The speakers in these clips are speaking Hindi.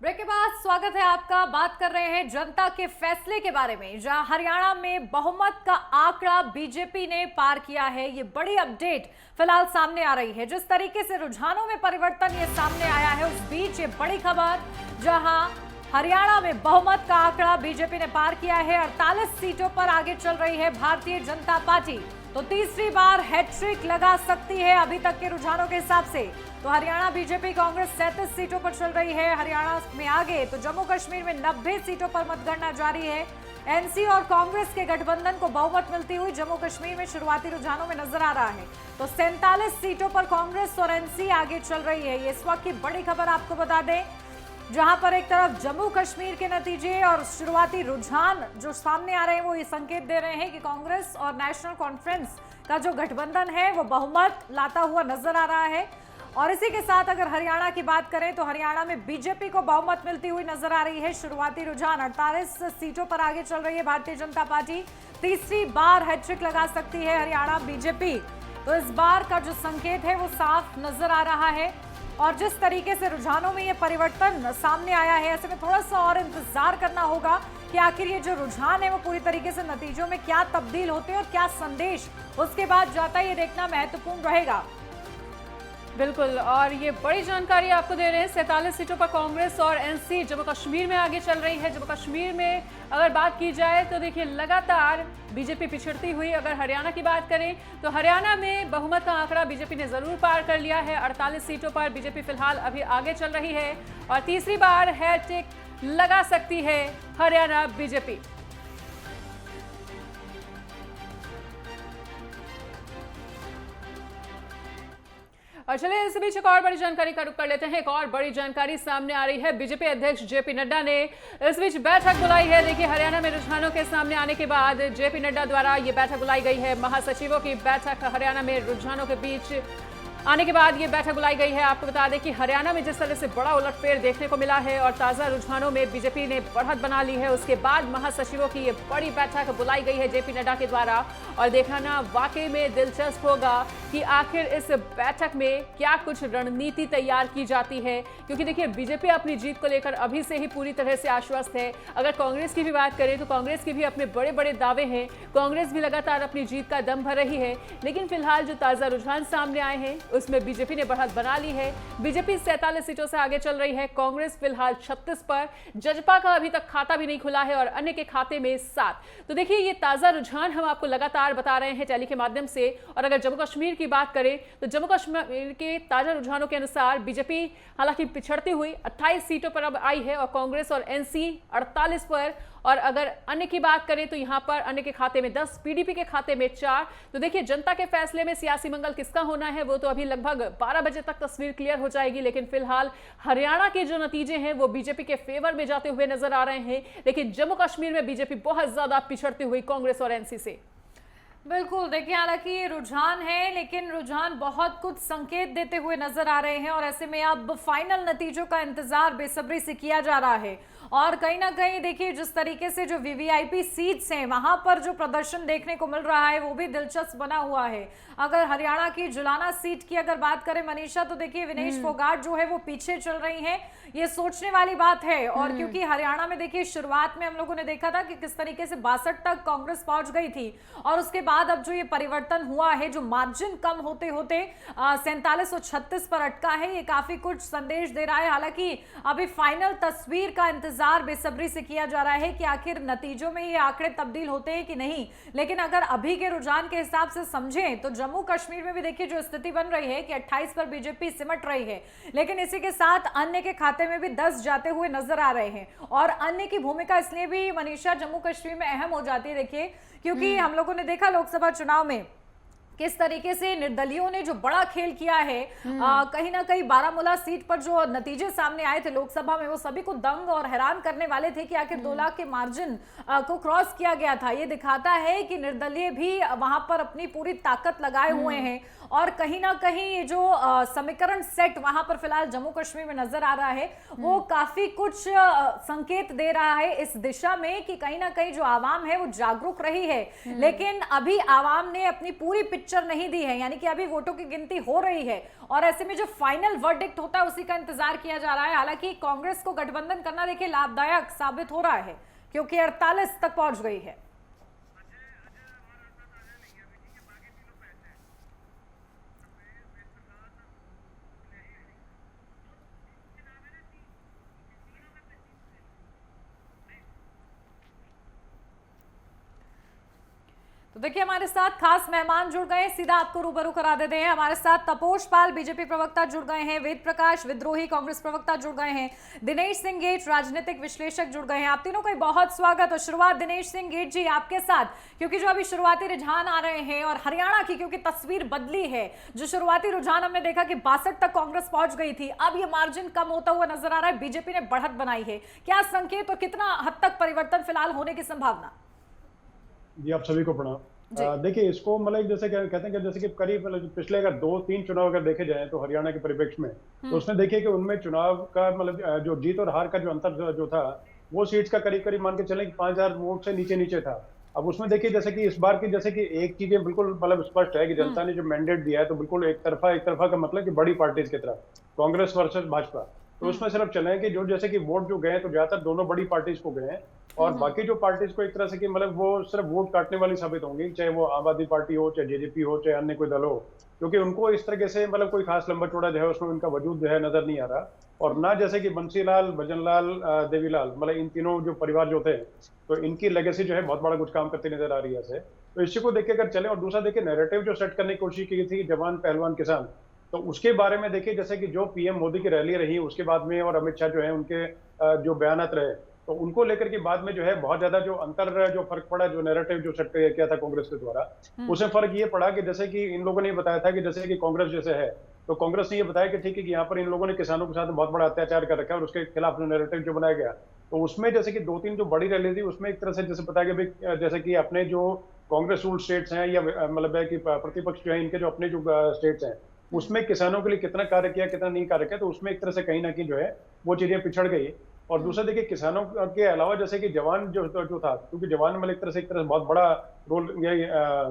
ब्रेक के बाद स्वागत है आपका। बात कर रहे हैं जनता के फैसले के बारे में, जहां हरियाणा में बहुमत का आंकड़ा बीजेपी ने पार किया है। ये बड़ी अपडेट फिलहाल सामने आ रही है। जिस तरीके से रुझानों में परिवर्तन ये सामने आया है, उस बीच ये बड़ी खबर, जहां हरियाणा में बहुमत का आंकड़ा बीजेपी ने पार किया है। 48 सीटों पर आगे चल रही है भारतीय जनता पार्टी, तो तीसरी बार हैट्रिक लगा सकती है अभी तक के रुझानों के हिसाब से। तो हरियाणा बीजेपी कांग्रेस 37 सीटों पर चल रही है हरियाणा में आगे। तो जम्मू कश्मीर में 90 सीटों पर मतगणना जारी है। एनसी और कांग्रेस के गठबंधन को बहुमत मिलती हुई जम्मू कश्मीर में शुरुआती रुझानों में नजर आ रहा है। तो 47 सीटों पर कांग्रेस और एनसी आगे चल रही है। ये इस वक्त की बड़ी खबर आपको बता दें, जहां पर एक तरफ जम्मू कश्मीर के नतीजे और शुरुआती रुझान जो सामने आ रहे हैं, वो ये संकेत दे रहे हैं कि कांग्रेस और नेशनल कॉन्फ्रेंस का जो गठबंधन है वो बहुमत लाता हुआ नजर आ रहा है। और इसी के साथ अगर हरियाणा की बात करें तो हरियाणा में बीजेपी को बहुमत मिलती हुई नजर आ रही है। शुरुआती रुझान 48 सीटों पर आगे चल रही है भारतीय जनता पार्टी। तीसरी बार हैट्रिक लगा सकती है हरियाणा बीजेपी। तो इस बार का जो संकेत है वो साफ नजर आ रहा है। और जिस तरीके से रुझानों में ये परिवर्तन सामने आया है, ऐसे में थोड़ा सा और इंतजार करना होगा कि आखिर ये जो रुझान है वो पूरी तरीके से नतीजों में क्या तब्दील होते हैं और क्या संदेश उसके बाद जाता है, ये देखना महत्वपूर्ण रहेगा। बिल्कुल, और ये बड़ी जानकारी आपको दे रहे हैं। 47 सीटों पर कांग्रेस और एनसी जम्मू कश्मीर में आगे चल रही है। जम्मू कश्मीर में अगर बात की जाए तो देखिए लगातार बीजेपी पिछड़ती हुई। अगर हरियाणा की बात करें तो हरियाणा में बहुमत का आंकड़ा बीजेपी ने जरूर पार कर लिया है। 48 सीटों पर बीजेपी फिलहाल अभी आगे चल रही है और तीसरी बार हैट्रिक लगा सकती है हरियाणा बीजेपी। और चलिए इस बीच एक और बड़ी जानकारी का रुख कर लेते हैं। एक और बड़ी जानकारी सामने आ रही है। बीजेपी अध्यक्ष जेपी नड्डा ने इस बीच बैठक बुलाई है। देखिए, हरियाणा में रुझानों के सामने आने के बाद जेपी नड्डा द्वारा ये बैठक बुलाई गई है। महासचिवों की बैठक हरियाणा में रुझानों के बीच आने के बाद ये बैठक बुलाई गई है। आपको बता दें कि हरियाणा में जिस तरह से बड़ा उलटफेर देखने को मिला है और ताजा रुझानों में बीजेपी ने बढ़त बना ली है, उसके बाद महासचिवों की ये बड़ी बैठक बुलाई गई है जेपी नड्डा के द्वारा। और देखना वाकई में दिलचस्प होगा कि आखिर इस बैठक में क्या कुछ रणनीति तैयार की जाती है, क्योंकि देखिए बीजेपी अपनी जीत को लेकर अभी से ही पूरी तरह से आश्वस्त है। अगर कांग्रेस की भी बात करें तो कांग्रेस के भी अपने बड़े बड़े दावे हैं। कांग्रेस भी लगातार अपनी जीत का दम भर रही है, लेकिन फिलहाल जो ताजा रुझान सामने आए हैं उसमें बीजेपी ने बढ़त बना ली है। बीजेपी 47 सीटों से आगे चल रही है। कांग्रेस फिलहाल 36 पर, जजपा का अभी तक खाता भी नहीं खुला है और अन्य के खाते में 7। तो देखिए ये ताजा रुझान हम आपको लगातार बता रहे हैं टेली के माध्यम से। और अगर जम्मू कश्मीर की बात करें तो जम्मू कश्मीर के ताजा रुझानों के अनुसार बीजेपी हालांकि पिछड़ती हुई 28 सीटों पर अब आई है और कांग्रेस और एनसी 48 पर। और अगर अन्य की बात करें तो यहां पर अन्य के खाते में 10, पीडीपी के खाते में 4। तो देखिए जनता के फैसले में सियासी मंगल किसका होना है वो तो अभी लगभग 12 बजे तक तस्वीर क्लियर हो जाएगी। लेकिन फिलहाल हरियाणा के जो नतीजे हैं वो बीजेपी के फेवर में जाते हुए नजर आ रहे हैं, लेकिन जम्मू कश्मीर में बीजेपी बहुत ज्यादा पिछड़ती हुई कांग्रेस और एनसी से। बिल्कुल, देखिए हालांकि ये रुझान है, लेकिन रुझान बहुत कुछ संकेत देते हुए नजर आ रहे हैं और ऐसे में अब फाइनल नतीजों का इंतजार बेसब्री से किया जा रहा है। और कहीं ना कहीं देखिए जिस तरीके से जो वीवीआईपी सीट्स हैं वहां पर जो प्रदर्शन देखने को मिल रहा है वो भी दिलचस्प बना हुआ है। अगर हरियाणा की जुलाना सीट की अगर बात करें मनीषा, तो देखिए विनेश फोगाट जो है वो पीछे चल रही हैं, ये सोचने वाली बात है। और क्योंकि हरियाणा में देखिए शुरुआत में हम लोगों ने देखा था कि किस तरीके से 62 तक कांग्रेस पहुंच गई थी और उसके बाद अब जो ये परिवर्तन हुआ है, जो मार्जिन कम होते होते 47 और 36 पर अटका है, ये काफी कुछ संदेश दे रहा है। हालांकि अभी फाइनल तस्वीर का इंतजार बेसब्री से किया जा रहा है कि आखिर नतीजों में ये आंकड़े तब्दील होते हैं कि नहीं। लेकिन अगर अभी के रुझान के हिसाब से समझें तो जम्मू कश्मीर में भी देखिए जो स्थिति बन रही है कि 28 पर बीजेपी सिमट रही है, लेकिन इसी के साथ अन्य के खाते में भी 10 जाते हुए नजर आ रहे हैं। और अन्य की भूमिका इसलिए भी मनीषा जम्मू कश्मीर में अहम हो जाती है, देखिए क्योंकि हम लोगों ने देखा लोकसभा चुनाव में किस तरीके से निर्दलियों ने जो बड़ा खेल किया है। कहीं ना कहीं बारामूला सीट पर जो नतीजे सामने आए थे लोकसभा में, वो सभी को दंग और हैरान करने वाले थे कि आखिर 2 लाख के मार्जिन को क्रॉस किया गया था। ये दिखाता है कि निर्दलीय भी वहां पर अपनी पूरी ताकत लगाए हुए हैं और कहीं ना कहीं ये जो समीकरण सेट वहां पर फिलहाल जम्मू कश्मीर में नजर आ रहा है वो काफी कुछ संकेत दे रहा है इस दिशा में कि कहीं ना कहीं जो आवाम है वो जागरूक रही है, लेकिन अभी आवाम ने अपनी पूरी पिक्चर नहीं दी है, यानी कि अभी वोटों की गिनती हो रही है और ऐसे में जो फाइनल वर्डिक्ट होता है उसी का इंतजार किया जा रहा है। हालांकि कांग्रेस को गठबंधन करना देखिए लाभदायक साबित हो रहा है क्योंकि 48 तक पहुंच गई है। तो देखिए हमारे साथ खास मेहमान जुड़ गए हैं, सीधा आपको रूबरू करा देते हैं। हमारे साथ तपोष पाल बीजेपी प्रवक्ता जुड़ गए हैं, वेद प्रकाश विद्रोही कांग्रेस प्रवक्ता जुड़ गए हैं, दिनेश सिंह गेट राजनीतिक विश्लेषक जुड़ गए हैं। आप तीनों का बहुत स्वागत। और शुरुआत दिनेश सिंह गेट जी आपके साथ, क्योंकि जो अभी शुरुआती रुझान आ रहे हैं और हरियाणा की क्योंकि तस्वीर बदली है, जो शुरुआती रुझान हमने देखा कि 62 तक कांग्रेस पहुंच गई थी, अब ये मार्जिन कम होता हुआ नजर आ रहा है, बीजेपी ने बढ़त बनाई है। क्या संकेत और कितना हद तक परिवर्तन फिलहाल होने की संभावना? जी आप सभी को प्रणाम। देखिए इसको मतलब जैसे कहते हैं कि जैसे कि करीब पिछले अगर 2-3 चुनाव अगर देखे जाए तो हरियाणा के परिप्रेक्ष्य में, तो उसमें देखिए कि उनमें चुनाव का मतलब जो जीत और हार का जो अंतर जो था वो सीट्स का करीब करीब मान के चले कि 5000 वोट से नीचे नीचे था। अब उसमें देखिए जैसे कि इस बार की जैसे कि एक चीजें बिल्कुल मतलब स्पष्ट है कि जनता ने जो मैंडेट दिया है तो बिल्कुल एक तरफा का मतलब कि बड़ी पार्टीज की तरफ, कांग्रेस वर्सेस भाजपा। तो उसमें सिर्फ चले कि जो जैसे कि वोट जो गए तो ज्यादातर दोनों बड़ी पार्टीज को गए हैं और बाकी जो पार्टीज को एक तरह से कि मतलब वो सिर्फ वोट काटने वाली साबित होंगी, चाहे वो आम आदमी पार्टी हो, चाहे जेजेपी हो, चाहे अन्य कोई दल हो, क्योंकि उनको इस तरीके से मतलब कोई खास लंबा चौड़ा जो है उसमें उनका वजूद जो है नजर नहीं आ रहा। और ना जैसे कि बंसीलाल, भजनलाल, देवीलाल मतलब इन तीनों जो परिवार जो थे तो इनकी लेगेसी जो है बहुत बड़ा कुछ काम करती नजर आ रही है। तो इसी को देख के अगर चले और दूसरा देखिए नैरेटिव जो सेट करने की कोशिश की थी जवान पहलवान किसान, तो उसके बारे में देखिए जैसे कि जो पीएम मोदी की रैली रही उसके बाद में और अमित शाह जो है उनके जो बयानात रहे तो उनको लेकर के बाद में जो है बहुत ज्यादा जो अंतर जो फर्क पड़ा, जो नैरेटिव जो सेट किया था कांग्रेस के द्वारा, उसमें फर्क ये पड़ा कि जैसे कि इन लोगों ने बताया था कि जैसे कि कांग्रेस जैसे है तो कांग्रेस ने ये बताया कि ठीक है कि यहाँ पर इन लोगों ने किसानों के साथ बहुत बड़ा अत्याचार कर रखा है और उसके खिलाफ जो नैरेटिव जो बनाया गया, तो उसमें जैसे कि 2-3 जो बड़ी रैली थी उसमें एक तरह से जैसे बताया गया जैसे कि अपने जो कांग्रेस रूल स्टेट्स हैं या मतलब है कि प्रतिपक्ष जो है इनके जो अपने जो स्टेट्स हैं उसमें किसानों के लिए कितना कार्य किया कितना नहीं कार्य किया, तो उसमें एक तरह से कहीं ना कहीं जो है वो चीजें पिछड़ गई। और दूसरा देखिए किसानों के अलावा जैसे कि जवान जो था, क्योंकि जवान में एक तरह से बहुत बड़ा रोल ये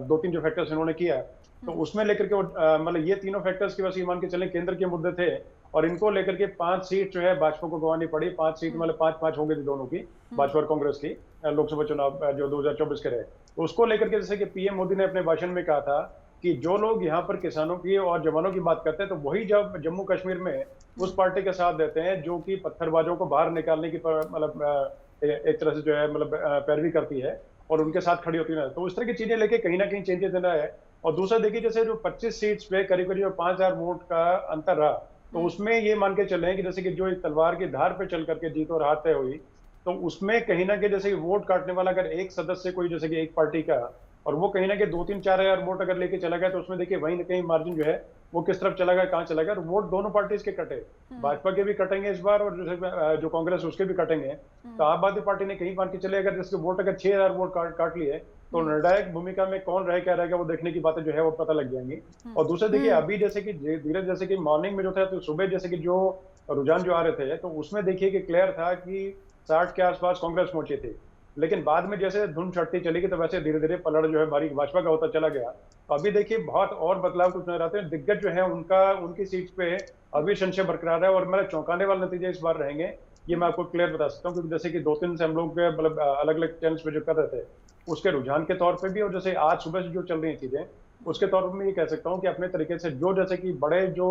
2-3 जो फैक्टर्स इन्होंने किया, तो उसमें लेकर के मतलब ये तीनों फैक्टर्स की वजह मान के चले केंद्र के मुद्दे थे और इनको लेकर के 5 सीट जो है भाजपा को गंवानी पड़ी। 5 सीट मतलब 5-5 होंगे थी दोनों की, भाजपा और कांग्रेस की, लोकसभा चुनाव जो 2024 के रहे। तो उसको लेकर के जैसे कि पीएम मोदी ने अपने भाषण में कहा था कि जो लोग यहाँ पर किसानों की और जवानों की बात करते हैं तो वही जब जम्मू कश्मीर में उस पार्टी के साथ देते हैं जो कि पत्थरबाजों को बाहर निकालने की मतलब एक तरह से जो है मतलब पैरवी करती है और उनके साथ खड़ी होती है। तो उस तरह की चीजें लेके कहीं ना कहीं चेंजेस देना है। और दूसरा देखिए जैसे जो 25 सीट्स पे करीब करीब 5000 वोट का अंतर रहा, तो उसमें ये मान के चले कि जैसे कि जो एक तलवार की धार पे चल करके जीत और हार तय हुई, तो उसमें कहीं ना कहीं जैसे वोट काटने वाला अगर एक सदस्य कोई जैसे कि एक पार्टी का और वो कहीं ना कहीं 2-3-4 हजार वोट अगर लेके चला गया, तो उसमें देखिए वहीं ना कहीं मार्जिन जो है वो किस तरफ चला गया, कहाँ चला गया। और वोट दोनों पार्टीज के कटे, भाजपा के भी कटेंगे इस बार और जो कांग्रेस उसके भी कटेंगे। तो आम आदमी पार्टी ने कहीं मान के चले अगर जिसके वोट अगर 6000 वोट काट लिए तो निर्णायक भूमिका में कौन रहे क्या रहेगा वो देखने की बातें जो है वो पता लग जाएंगी। और दूसरे देखिए अभी जैसे कि धीरे जैसे कि मॉर्निंग में जो था तो सुबह जैसे कि जो रुझान जो आ रहे थे तो उसमें देखिए कि क्लियर था कि 60 के आसपास कांग्रेस पहुंची थी, लेकिन बाद में जैसे धुन चढ़ती चली गई तो वैसे धीरे धीरे पलड़ जो है भारी भाजपा का होता चला गया। तो अभी देखिए बहुत और बदलाव कुछ नजर आते हैं। दिग्गज जो है उनकी सीट पे अभी संशय बरकरार है और मेरा चौंकाने वाले नतीजे इस बार रहेंगे, ये मैं आपको क्लियर बता सकता हूँ। क्योंकि जैसे कि 2-3 से हम लोग मतलब अलग अलग चैनल्स पे जो कर रहे थे उसके रुझान के तौर पर भी और जैसे आज सुबह से जो चल रही चीजें उसके तौर पर मैं ये कह सकता हूँ कि अपने तरीके से जो जैसे कि बड़े जो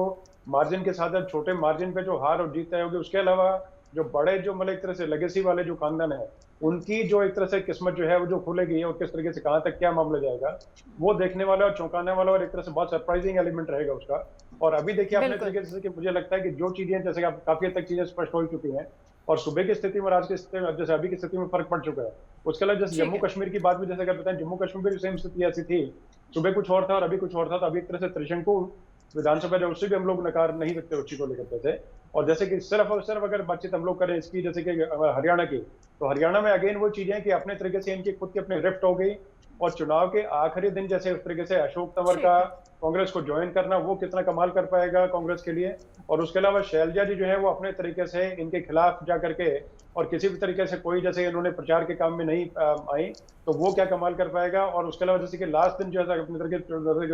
मार्जिन के साथ छोटे मार्जिन पे जो हार और जीत तय होगी, उसके अलावा जो बड़े जो मतलब एक तरह से लेगेसी वाले जो खानदान है उनकी जो एक तरह से किस्मत जो है वो जो खुलेगी और किस तरीके से कहाँ तक क्या मामला जाएगा वो देखने वाला और चौंकाने वाला और एक तरह से बहुत सरप्राइजिंग एलिमेंट रहेगा उसका। और अभी देखिए अपने तरीके से कि मुझे लगता है कि जो चीजें जैसे काफी हद तक चीजें स्पष्ट हो चुकी हैं और सुबह की स्थिति में और आज की स्थिति में जैसे अभी की स्थिति में फर्क पड़ चुका है। उसके अलावा जैसे जम्मू कश्मीर की बात भी जैसे अगर बताएं, जम्मू कश्मीर में भी सेम स्थिति ऐसी थी, सुबह कुछ और था और अभी कुछ और था। तो अभी एक तरह से त्रिशंकु विधानसभा जो उससे भी हम लोग नकार नहीं सकते उसी को लेकर थे। और जैसे कि सिर्फ और सिर्फ अगर बातचीत हम लोग करें इसकी, जैसे कि हरियाणा की, तो हरियाणा में अगेन वो चीजें हैं कि अपने तरीके से इनकी खुद की अपनी रिफ्ट हो गई, और चुनाव के आखिरी दिन जैसे उस तरीके से अशोक तंवर ठीक का है। कांग्रेस को ज्वाइन करना, वो कितना कमाल कर पाएगा कांग्रेस के लिए। और उसके अलावा शैलजा जी जो है वो अपने तरीके से इनके खिलाफ जा करके, और किसी भी तरीके से कोई जैसे इन्होंने प्रचार के काम में नहीं आई, तो वो क्या कमाल कर पाएगा। और उसके अलावा जैसे कि लास्ट दिन जो है अपने तरीके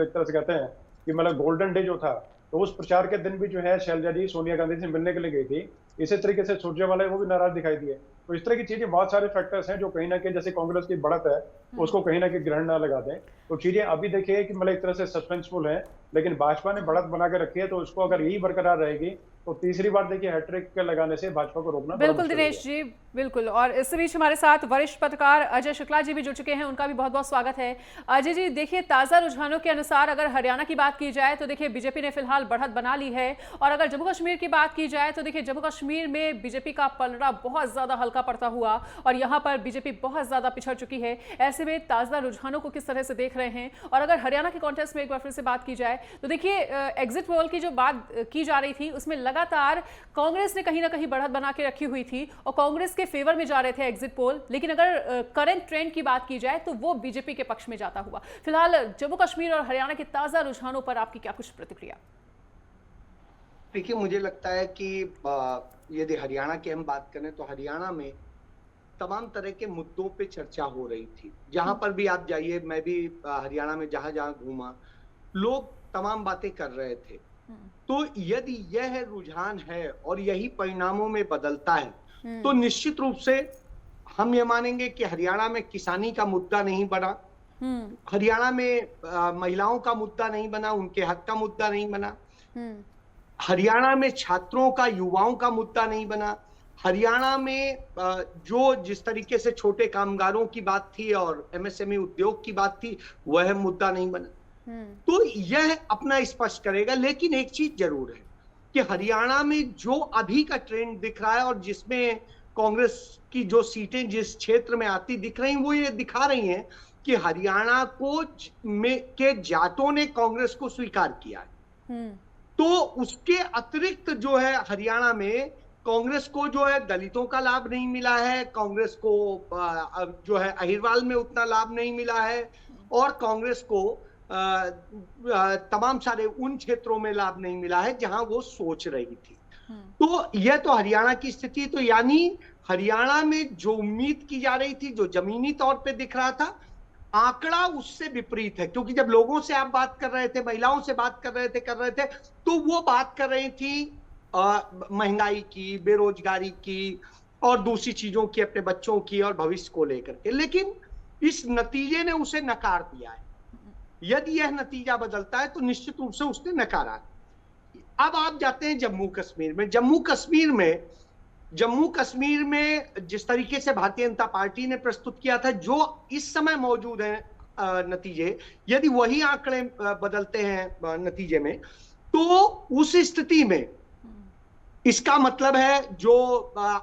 एक तरह से कहते हैं कि मतलब गोल्डन डे जो था, तो उस प्रचार के दिन भी जो है शैलजा जी सोनिया गांधी से मिलने के लिए गई थी। इसी तरीके से सुरजेवाला वो भी नाराज दिखाई दिए। तो इस तरह की चीजें, बहुत सारे फैक्टर्स हैं जो कहीं ना कहीं जैसे कांग्रेस की बढ़त है उसको कहीं ना कहीं ग्रहण ना लगा दें। तो चीजें अभी देखिए कि मतलब एक तरह से सस्पेंसफुल है, लेकिन भाजपा ने बढ़त बना के रखी है, तो उसको अगर यही बरकरार रहेगी तो तीसरी बार देखिए हैट्रिक लगाने से भाजपा को रोकना बड़ा बिल्कुल मुश्किल दिनेश जी, बिल्कुल। और इस बीच हमारे साथ वरिष्ठ पत्रकार अजय शुक्ला जी भी जुड़ चुके हैं, उनका भी बहुत बहुत स्वागत है। अजय जी, देखिए ताज़ा रुझानों के अनुसार अगर हरियाणा की बात की जाए तो देखिए बीजेपी ने फिलहाल बढ़त बना ली है, और अगर जम्मू कश्मीर की बात की जाए तो देखिए जम्मू कश्मीर में बीजेपी का पलड़ा बहुत ज़्यादा हल्का पड़ता हुआ, और यहाँ पर बीजेपी बहुत ज़्यादा पिछड़ चुकी है। ऐसे में ताज़ा रुझानों को किस तरह से देख रहे हैं? और अगर हरियाणा के कॉन्टेक्स्ट में एक बार फिर से बात की जाए तो देखिए एग्जिट पोल की जो बात की जा रही थी उसमें लगातार कांग्रेस ने कहीं ना कहीं बढ़त बना के रखी हुई थी और कांग्रेस के फेवर में जा रहे थे एग्जिट पोल, लेकिन अगर करंट ट्रेंड की बात की जाए तो वो बीजेपी के पक्ष में जाता हुआ। फिलहाल जम्मू कश्मीर और हरियाणा के ताजा रुझानों पर आपकी क्या कुछ प्रतिक्रिया? देखिए, मुझे लगता है कि यदि हरियाणा की हम बात करें तो हरियाणा में तमाम तरह के मुद्दों पे चर्चा हो रही थी। जहां पर भी आप जाइए, मैं भी हरियाणा में जहां जहां घूमा, लोग तमाम बातें कर रहे थे। तो यदि यह रुझान है और यही परिणामों में बदलता है तो निश्चित रूप से हम ये मानेंगे कि हरियाणा में किसानी का मुद्दा नहीं बना, हरियाणा में महिलाओं का मुद्दा नहीं बना, उनके हक का मुद्दा नहीं बना, हरियाणा में छात्रों का, युवाओं का मुद्दा नहीं बना, हरियाणा में जो जिस तरीके से छोटे कामगारों की बात थी और एमएसएमई उद्योग की बात थी, वह मुद्दा नहीं बना। तो यह अपना स्पष्ट करेगा। लेकिन एक चीज जरूर है कि हरियाणा में जो अभी का ट्रेंड दिख रहा है और जिसमें कांग्रेस की जो सीटें जिस क्षेत्र में आती दिख रही, वो ये दिखा रही हैं कि हरियाणा को के जाटों ने कांग्रेस को स्वीकार किया है। तो उसके अतिरिक्त जो है हरियाणा में कांग्रेस को जो है दलितों का लाभ नहीं मिला है, कांग्रेस को जो है अहिरवाल में उतना लाभ नहीं मिला है, और कांग्रेस को तमाम सारे उन क्षेत्रों में लाभ नहीं मिला है जहां वो सोच रही थी। तो यह तो हरियाणा की स्थिति, तो यानी हरियाणा में जो उम्मीद की जा रही थी, जो जमीनी तौर पे दिख रहा था, आंकड़ा उससे विपरीत है। क्योंकि जब लोगों से आप बात कर रहे थे, महिलाओं से बात कर रहे थे तो वो बात कर रही थी महंगाई की, बेरोजगारी की और दूसरी चीजों की, अपने बच्चों की और भविष्य को लेकर के। लेकिन इस नतीजे ने उसे नकार दिया है। यदि यह नतीजा बदलता है तो निश्चित रूप से उसने नकारा। अब आप जाते हैं जम्मू कश्मीर में। जम्मू कश्मीर में जिस तरीके से भारतीय जनता पार्टी ने प्रस्तुत किया था, जो इस समय मौजूद है नतीजे, यदि वही आंकड़े बदलते हैं नतीजे में, तो उस स्थिति में इसका मतलब है जो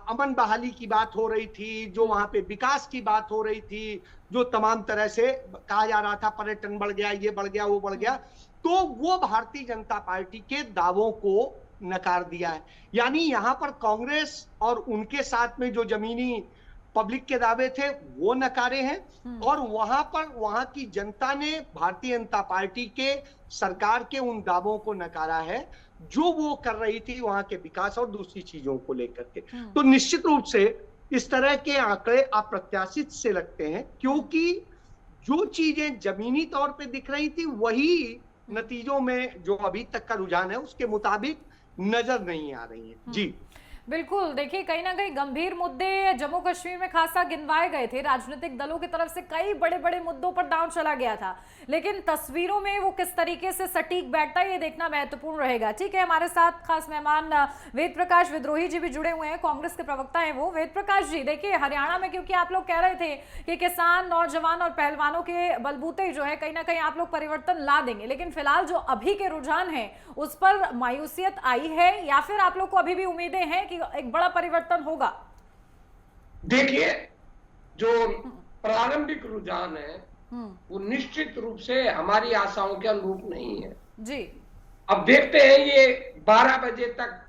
अमन बहाली की बात हो रही थी, जो वहां पे विकास की बात हो रही थी, जो तमाम तरह से कहा जा रहा था पर्यटन बढ़ गया, ये बढ़ गया, वो बढ़ गया, तो वो भारतीय जनता पार्टी के दावों को नकार दिया है। यानी यहां पर कांग्रेस और उनके साथ में जो जमीनी पब्लिक के दावे थे वो नकारे हैं, और वहां की जनता ने भारतीय जनता पार्टी के सरकार के उन दावों को नकारा है जो वो कर रही थी वहां के विकास और दूसरी चीजों को लेकर के। तो निश्चित रूप से इस तरह के आंकड़े अप्रत्याशित से लगते हैं, क्योंकि जो चीजें जमीनी तौर पे दिख रही थी वही नतीजों में जो अभी तक का रुझान है उसके मुताबिक नजर नहीं आ रही है। जी बिल्कुल, देखिए कहीं ना कहीं गंभीर मुद्दे जम्मू कश्मीर में खासा गिनवाए गए थे, राजनीतिक दलों की तरफ से कई बड़े बड़े मुद्दों पर दांव चला गया था, लेकिन तस्वीरों में वो किस तरीके से सटीक बैठता है ये देखना महत्वपूर्ण रहेगा। ठीक है, हमारे साथ खास मेहमान वेद प्रकाश विद्रोही जी भी जुड़े हुए हैं, कांग्रेस के प्रवक्ता हैं वो। वेद प्रकाश जी, देखिए हरियाणा में क्योंकि आप लोग कह रहे थे कि किसान, नौजवान और पहलवानों के बलबूते जो है कहीं ना कहीं आप लोग परिवर्तन ला देंगे, लेकिन फिलहाल जो अभी के रुझान है उस पर मायूसियत आई है, या फिर आप लोग को अभी भी उम्मीदें हैं एक बड़ा परिवर्तन होगा? देखिए, जो प्रारंभिक रुझान है वो निश्चित रूप से हमारी आशाओं के अनुरूप नहीं है। जी, अब देखते हैं ये 12 बजे तक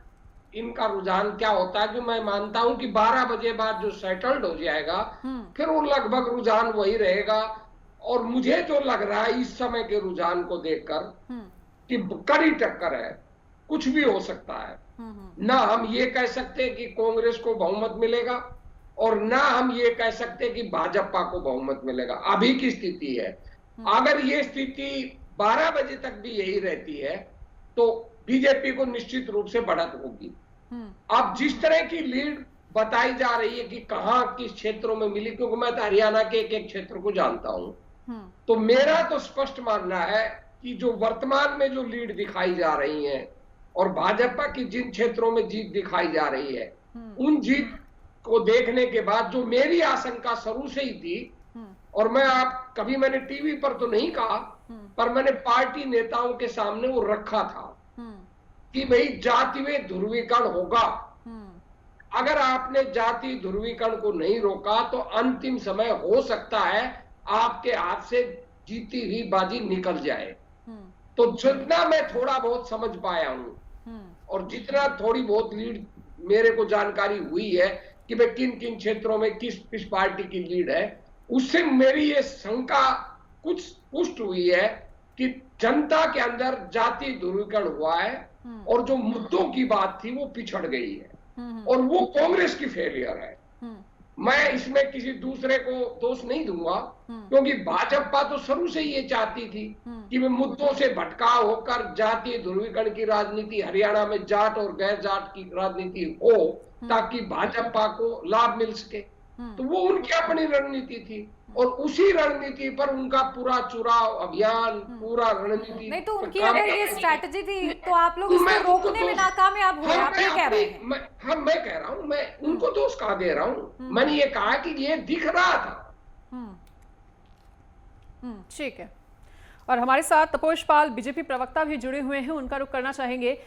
इनका रुझान क्या होता है, कि मैं मानता हूं कि 12 बजे बाद जो सेटल्ड हो जाएगा फिर वो लगभग रुझान वही रहेगा। और मुझे जो लग रहा है इस समय के रुझान को देखकर कि कड़ी टक्कर है, कुछ भी हो सकता है। ना हम ये कह सकते कि कांग्रेस को बहुमत मिलेगा और ना हम ये कह सकते कि भाजपा को बहुमत मिलेगा। अभी की स्थिति है, अगर ये स्थिति 12 बजे तक भी यही रहती है तो बीजेपी को निश्चित रूप से बढ़त होगी। अब जिस तरह की लीड बताई जा रही है कि कहां किस क्षेत्रों में मिली, क्योंकि मैं तो हरियाणा के एक एक क्षेत्र को जानता हूं, तो मेरा तो स्पष्ट मानना है कि जो वर्तमान में जो लीड दिखाई जा रही है और भाजपा की जिन क्षेत्रों में जीत दिखाई जा रही है, उन जीत को देखने के बाद जो मेरी आशंका शुरू से ही थी, और मैंने टीवी पर तो नहीं कहा, पर मैंने पार्टी नेताओं के सामने वो रखा था कि भाई जातीय ध्रुवीकरण होगा। अगर आपने जाति ध्रुवीकरण को नहीं रोका तो अंतिम समय हो सकता है आपके हाथ से जीती हुई बाजी निकल जाए। तो जितना मैं थोड़ा बहुत समझ पाया हूं और जितना थोड़ी बहुत लीड मेरे को जानकारी हुई है कि भाई किन किन क्षेत्रों में किस किस पार्टी की लीड है, उससे मेरी ये शंका कुछ पुष्ट हुई है कि जनता के अंदर जाति ध्रुवीकरण हुआ है और जो मुद्दों की बात थी वो पिछड़ गई है और वो कांग्रेस की फेलियर है। मैं इसमें किसी दूसरे को दोष नहीं दूंगा, क्योंकि भाजपा तो शुरू से ये चाहती थी कि वे मुद्दों से भटकाव होकर जातीय ध्रुवीकरण की राजनीति, हरियाणा में जाट और गैर जाट की राजनीति हो ताकि भाजपा को लाभ मिल सके। तो वो उनकी अपनी रणनीति थी और उसी रणनीति पर उनका पूरा चुनाव अभियान, पूरा रणनीति नहीं, तो उनकी अगर ये स्ट्रैटेजी थी तो आप लोग इसको रोकने में नाकामयाब हुए, आप ये कह रहे हैं? मैं कह रहा हूं, मैं उनको दोष कहा दे रहा हूं, मैंने ये कहा कि ये दिख रहा था। ठीक है, और हमारे साथ तपोष पाल बीजेपी प्रवक्ता भी जुड़े हुए हैं, उनका रुख करना चाहेंगे।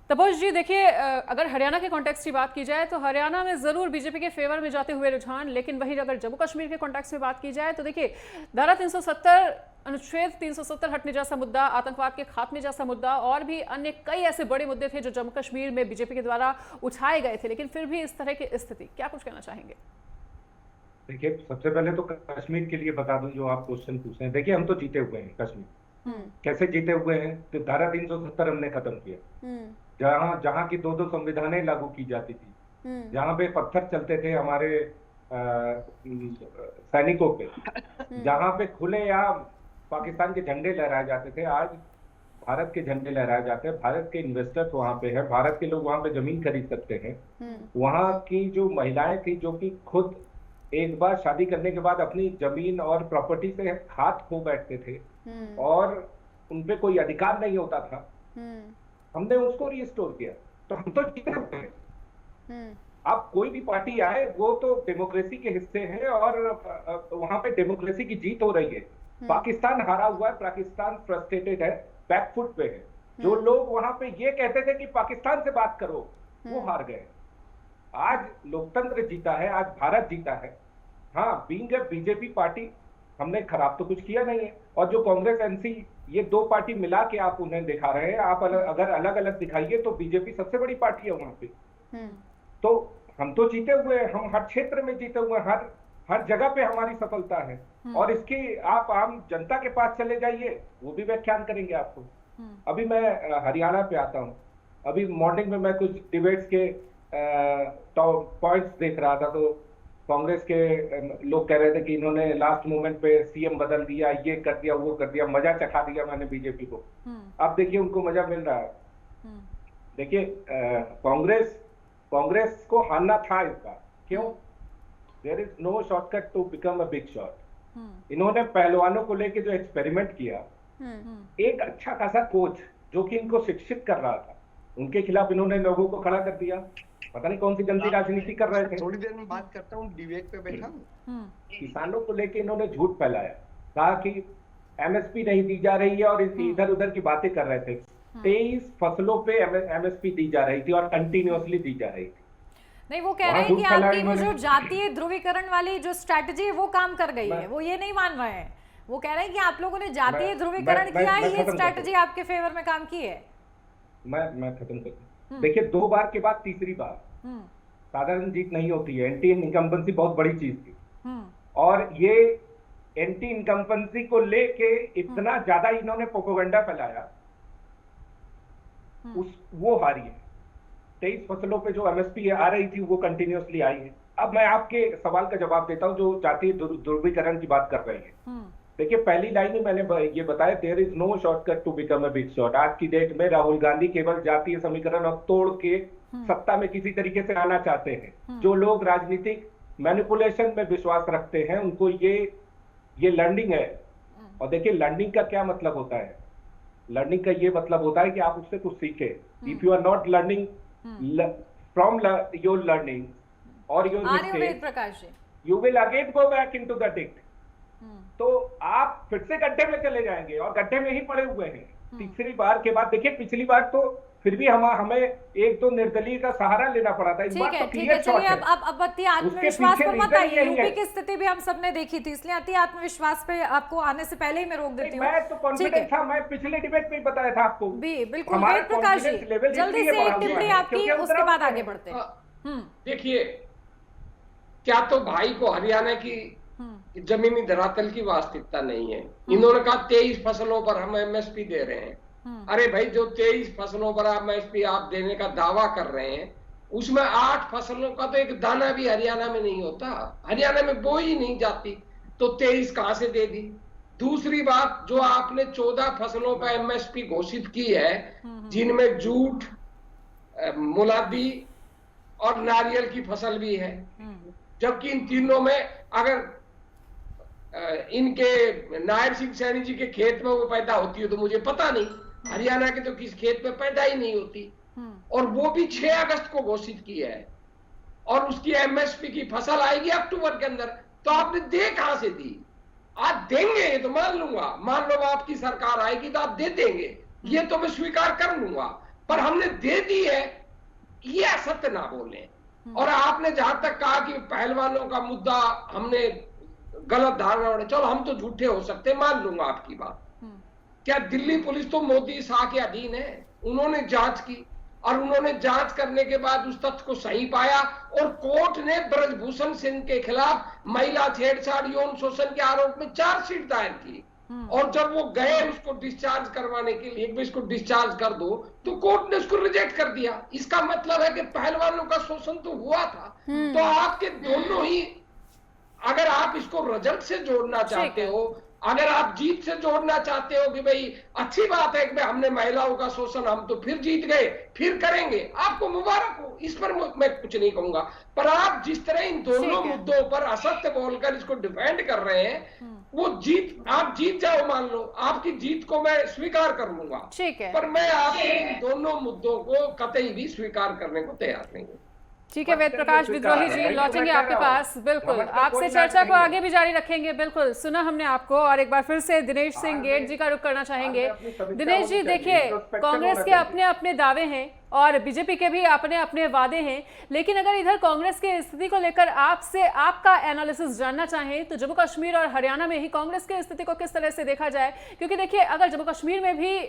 तपोष जी, देखिए, अगर हरियाणा के कॉन्टेक्स्ट की बात की जाए तो हरियाणा में जरूर बीजेपी के फेवर में जाते हुए रुझान, लेकिन वहीं अगर जम्मू कश्मीर के कॉन्टेक्स्ट में बात की जाए तो देखिए, धारा 370, अनुच्छेद 370 हटने जैसा मुद्दा, आतंकवाद के खात्मे जैसा मुद्दा और भी अन्य कई ऐसे बड़े मुद्दे थे जो जम्मू कश्मीर में बीजेपी के द्वारा उठाए गए थे, लेकिन फिर भी इस तरह की स्थिति, क्या कुछ कहना चाहेंगे? देखिए, सबसे पहले तो कश्मीर के लिए बता दूं, जो आप क्वेश्चन पूछ रहे हैं, देखिए हम तो जीते हुए हैं कश्मीर। कैसे जीते हुए हैं? तो धारा 370 हमने खत्म किया, जहां की 2-2 संविधानें लागू की जाती थी, जहां पे पत्थर चलते थे हमारे सैनिकों पे, जहां पे खुलेआम पाकिस्तान के झंडे लहराए जाते थे, आज भारत के झंडे लहराए जाते हैं। भारत के इन्वेस्टर्स वहां पे है, भारत के लोग वहां पे जमीन खरीद सकते हैं। वहां की जो महिलाएं थी जो कि खुद एक बार शादी करने के बाद अपनी जमीन और प्रॉपर्टी से हाथ खो बैठते थे और उनपे कोई अधिकार नहीं होता था, हमने उसको रिस्टोर किया। तो हम तो जीते हुए हैं। अब कोई भी पार्टी आए, वो तो डेमोक्रेसी के हिस्से है और वहां पे डेमोक्रेसी की जीत हो रही है। पाकिस्तान हारा हुआ है, पाकिस्तान फ्रस्ट्रेटेड है, बैकफुट पे है। जो लोग वहां पे ये कहते थे कि पाकिस्तान से बात करो, वो हार गए। आज लोकतंत्र जीता है, आज भारत जीता है। हाँ, बीइंग ए बीजेपी पार्टी हमने खराब तो कुछ किया नहीं है। और जो कांग्रेस एनसी, ये 2 पार्टी मिला के आप उन्हें दिखा रहे हैं, आप अगर अलग अलग दिखाइए तो बीजेपी सबसे बड़ी पार्टी है वहां पे। तो हम तो जीते हुए हैं, हम हर क्षेत्र में जीते हुए हैं, हर जगह पे हमारी सफलता है। और इसकी आप आम जनता के पास चले जाइए, वो भी व्याख्यान करेंगे आपको। अभी मैं हरियाणा पे आता हूँ। अभी मॉर्निंग में मैं कुछ डिबेट्स के पॉइंट्स देख रहा था, तो कांग्रेस के लोग कह रहे थे कि इन्होंने लास्ट मोमेंट पे सीएम बदल दिया, ये कर दिया, वो कर दिया, मजा चखा दिया मैंने बीजेपी को। अब देखिए उनको मजा मिल रहा है। देखिए, कांग्रेस को हारना था इसका। क्यों? There is no shortcut to become a big shot. इन्होंने पहलवानों को लेके जो एक्सपेरिमेंट किया, एक अच्छा खासा कोच जो कि इनको शिक्षित कर रहा था, उनके खिलाफ इन्होंने लोगों को खड़ा कर दिया। पता नहीं कौन सी गंदी राजनीति कर रहे थे। थोड़ी देर में बात करता हूँ, विवेक पे बैठा हूँ। किसानों को लेके इन्होंने झूठ फैलाया, कहा कि एमएसपी नहीं दी जा रही है और इधर उधर की बातें कर रहे थे। 23 फसलों पे एमएसपी दी जा रही थी और कंटिन्यूअसली दी जा रही थी। नहीं, वो कह रहे हैं कि आपकी वो जो जातीय ध्रुवीकरण वाली जो स्ट्रैटेजी है वो काम कर गई है, वो ये नहीं मान रहे हैं। वो कह रहे हैं कि आप लोगों ने जातीय ध्रुवीकरण किया है, ये स्ट्रैटेजी आपके फेवर में काम की है। मैं खत्म कर दूं। देखिए 2 बार के बाद तीसरी बार साधारण जीत नहीं होती है। एंटी इनकम्बेंसी बहुत बड़ी चीज थी, और ये एंटी इनकम्बेंसी को लेके इतना ज्यादा इन्होंने प्रोपेगेंडा फैलाया, वो हारी है। 23 फसलों पे जो एमएसपी आ रही थी वो कंटिन्यूअसली आई है। अब मैं आपके सवाल का जवाब देता हूं, जो जातीय ध्रुवीकरण की बात कर रहे हैं। देखिए पहली लाइन में मैंने ये बताया, there is no shortcut to become a big shot. आज की डेट में राहुल गांधी केवल जातीय समीकरण और तोड़ के सत्ता में किसी तरीके से आना चाहते हैं। जो लोग राजनीतिक मैनिपुलेशन में विश्वास रखते हैं उनको ये लर्निंग है। और देखिए लर्निंग का क्या मतलब होता है? लर्निंग का ये मतलब होता है कि आप उससे कुछ सीखे। If you are not learning from your learning और your mistake, you will again go back into the डिक्ट। तो आप फिर से गड्ढे में चले जाएंगे, और गड्ढे में ही पड़े हुए हैं। तीसरी बार के बाद देखिए, पिछली बार तो फिर भी हमें एक तो निर्दलीय का सहारा लेना पड़ा था। इस बार तो क्लियर शॉट है। अब अति आत्मविश्वास पर मत आइए। यूपी की स्थिति भी हम सबने देखी थी, इसलिए अति आत्मविश्वास पे आपको आने से पहले ही मैं रोक देती हूँ। मैं तो कॉन्फिडेंट था, मैं पिछले डिबेट में बताया था आपको। बिल्कुल वेद प्रकाश जी, जल्दी से एक टिप्पणी आपकी, उसके बाद आगे बढ़ते हैं। देखिए, क्या तो भाई को हरियाणा की जमीनी धरातल की वास्तविकता नहीं है। इन्होंने कहा 23 फसलों पर हम एमएसपी दे रहे हैं। अरे भाई, जो 23 फसलों पर एमएसपी आप देने का दावा कर रहे हैं, उसमें 8 फसलों का तो एक दाना भी हरियाणा में नहीं होता, हरियाणा में बोई ही नहीं जाती, तो 23 कहां से दे दी? दूसरी बात, जो आपने 14 फसलों पर एमएसपी घोषित की है, जिनमें जूट, मुलादी और नारियल की फसल भी है, जबकि इन तीनों में अगर इनके नायब सिंह सैनी जी के खेत में वो पैदा होती है तो मुझे पता नहीं, हरियाणा के तो किस खेत में पैदा ही नहीं होती, और वो भी 6 अगस्त को घोषित की है, और उसकी एमएसपी की फसल आएगी अक्टूबर के अंदर। तो आपने दे कहां से दी? आज देंगे तो मान लूंगा, मान लो आपकी सरकार आएगी तो आप दे देंगे, ये तो मैं स्वीकार कर लूंगा, पर हमने दे दी है ये असत्य ना बोले। और आपने जहां तक कहा कि पहलवानों का मुद्दा हमने गलत धारणा, चलो हम तो झूठे हो सकते, मान लूंगा आपकी बात। क्या दिल्ली पुलिस तो मोदी शाह के अधीन है? उन्होंने जांच की, और उन्होंने जांच करने के बाद उस तथ्य को सही पाया, और कोर्ट ने ब्रजभूषण सिंह के खिलाफ महिला छेड़छाड़ यौन शोषण के आरोप में चार्जशीट दायर की, और जब वो गए उसको डिस्चार्ज करवाने के लिए, इसको डिस्चार्ज कर दो, तो कोर्ट ने उसको रिजेक्ट कर दिया। इसका मतलब है कि पहलवानों का शोषण तो हुआ था। तो आपके दोनों ही, अगर आप इसको रिजल्ट से जोड़ना चाहते हो, अगर आप जीत से जोड़ना चाहते हो कि भाई अच्छी बात है कि हमने महिलाओं का शोषण, हम तो फिर जीत गए, फिर करेंगे, आपको मुबारक हो, इस पर मैं कुछ नहीं कहूंगा। पर आप जिस तरह इन दोनों मुद्दों पर असत्य बोलकर इसको डिफेंड कर रहे हैं, वो आप जीत जाओ, मान लो आपकी जीत को मैं स्वीकार कर लूंगा, ठीक है, पर मैं आपके इन दोनों मुद्दों को कतई भी स्वीकार करने को तैयार नहीं हूं। ठीक है, वेद प्रकाश विद्रोही जी, लौटेंगे आपके पास। बिल्कुल, आपसे चर्चा को आगे भी जारी रखेंगे। बिल्कुल, सुना हमने आपको, और एक बार फिर से दिनेश सिंह गेट जी का रुख करना चाहेंगे। दिनेश जी, देखिए, कांग्रेस के अपने अपने दावे हैं और बीजेपी के भी अपने अपने वादे हैं, लेकिन अगर इधर कांग्रेस की स्थिति को लेकर आपसे आपका एनालिसिस जानना चाहें तो जम्मू कश्मीर और हरियाणा में ही कांग्रेस की स्थिति को किस तरह से देखा जाए? क्योंकि देखिए, अगर जम्मू कश्मीर में भी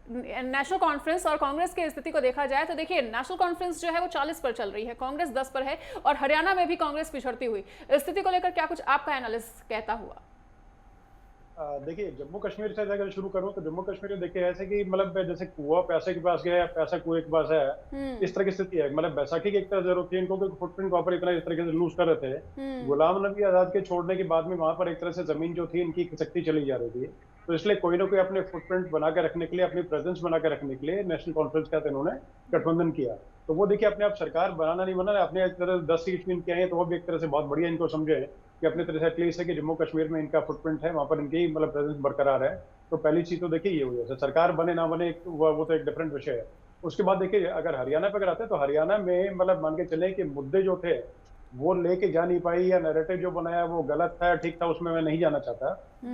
नेशनल कॉन्फ्रेंस और कांग्रेस की स्थिति को देखा जाए तो देखिए, नेशनल कॉन्फ्रेंस जो है वो 40 पर चल रही है, कांग्रेस 10 पर है, और हरियाणा में भी कांग्रेस पिछड़ती हुई। स्थिति को लेकर क्या कुछ आपका एनालिसिस कहता हुआ? देखिए, जम्मू कश्मीर से अगर शुरू करूं तो जम्मू कश्मीर में देखिए ऐसे कि मतलब जैसे कुआं प्यासे के पास गया, पैसा कुएं के पास है, इस तरह की स्थिति है। मतलब बैसाखी की एक तरह जरूरत थी इनको, फुटप्रिंट वहां पर इतना इस तरीके से लूज कर रहे थे। गुलाम नबी आजाद के छोड़ने के बाद में वहां पर एक तरह से जमीन जो थी इनकी खिसकती चली जा रही थी, तो इसलिए कोई ना कोई अपने फुटप्रिंट बना के रखने के लिए, अपनी प्रेजेंस बना के रखने के लिए नेशनल कॉन्फ्रेंस के साथ इन्होंने गठबंधन किया। तो वो देखिए, अपने आप सरकार बनाना नहीं बना, अपने एक तरह 10 सीट विन किए हैं, तो वो भी एक तरह से बहुत बढ़िया इनको समझे कि अपने तरह से एटलीस्ट है कि जम्मू कश्मीर में इनका फुटप्रिंट है, वहां पर इनकी मतलब प्रेजेंस बरकरार है। तो पहली चीज तो देखिए ये हुई है, सरकार बने ना बने वो तो एक डिफरेंट विषय है। उसके बाद देखिए, अगर हरियाणा पे अगर आते हैं तो हरियाणा में मतलब मान के चले कि मुद्दे जो थे वो लेके जा नहीं पाई, या नैरेटिव जो बनाया वो गलत था, ठीक था, उसमें मैं नहीं जाना चाहता,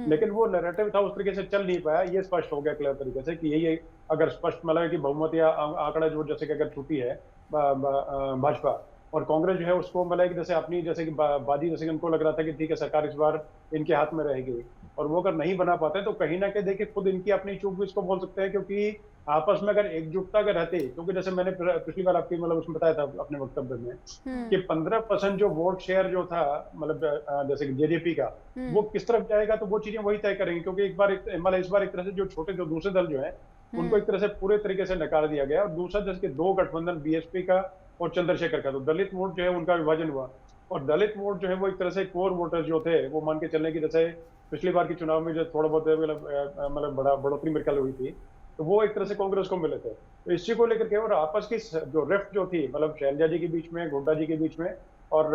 लेकिन वो नैरेटिव था उस तरीके से चल नहीं पाया। ये स्पष्ट हो गया क्लियर तरीके से कि यही अगर स्पष्ट मतलब कि बहुमत या आंकड़ा जो जैसे कि अगर छूटी है भाजपा और कांग्रेस जो है उसको मतलब कि जैसे अपनी जैसे कि बाजी, जैसे कि उनको लग रहा था कि ठीक है सरकार इस बार इनके हाथ में रहेगी, और वो अगर नहीं बना पाते तो कहीं ना कहीं देखिए खुद इनकी अपनी चूक भी इसको बोल सकते हैं, क्योंकि आपस में अगर एकजुटता अगर रहती, क्योंकि जैसे मैंने पिछली बार आपकी मतलब उसमें बताया था अपने वक्तव्य में कि 15% जो वोट शेयर जो था मतलब जैसे कि जेजेपी का, वो किस तरफ जाएगा, तो वो चीजें वही तय करेंगे। क्योंकि एक बार मतलब इस बार एक तरह से जो छोटे जो दूसरे दल जो है उनको एक तरह से पूरे तरीके से नकार दिया गया। और दूसरा जैसे कि दो गठबंधन बीएसपी का और चंद्रशेखर का, तो दलित वोट जो है उनका विभाजन हुआ। और दलित वोट जो है वो एक तरह से कोर वोटर जो थे वो मान के चलने की, जैसे पिछली बार के चुनाव में जो थोड़ा बहुत मतलब बड़ा बढ़ोतरी मेरे ख्याल हुई थी, तो वो एक तरह से कांग्रेस को मिले थे। तो इसी को लेकर के और आपस की जो रिफ्ट जो थी मतलब शैलजा जी के बीच में, गोड्डा जी के बीच में और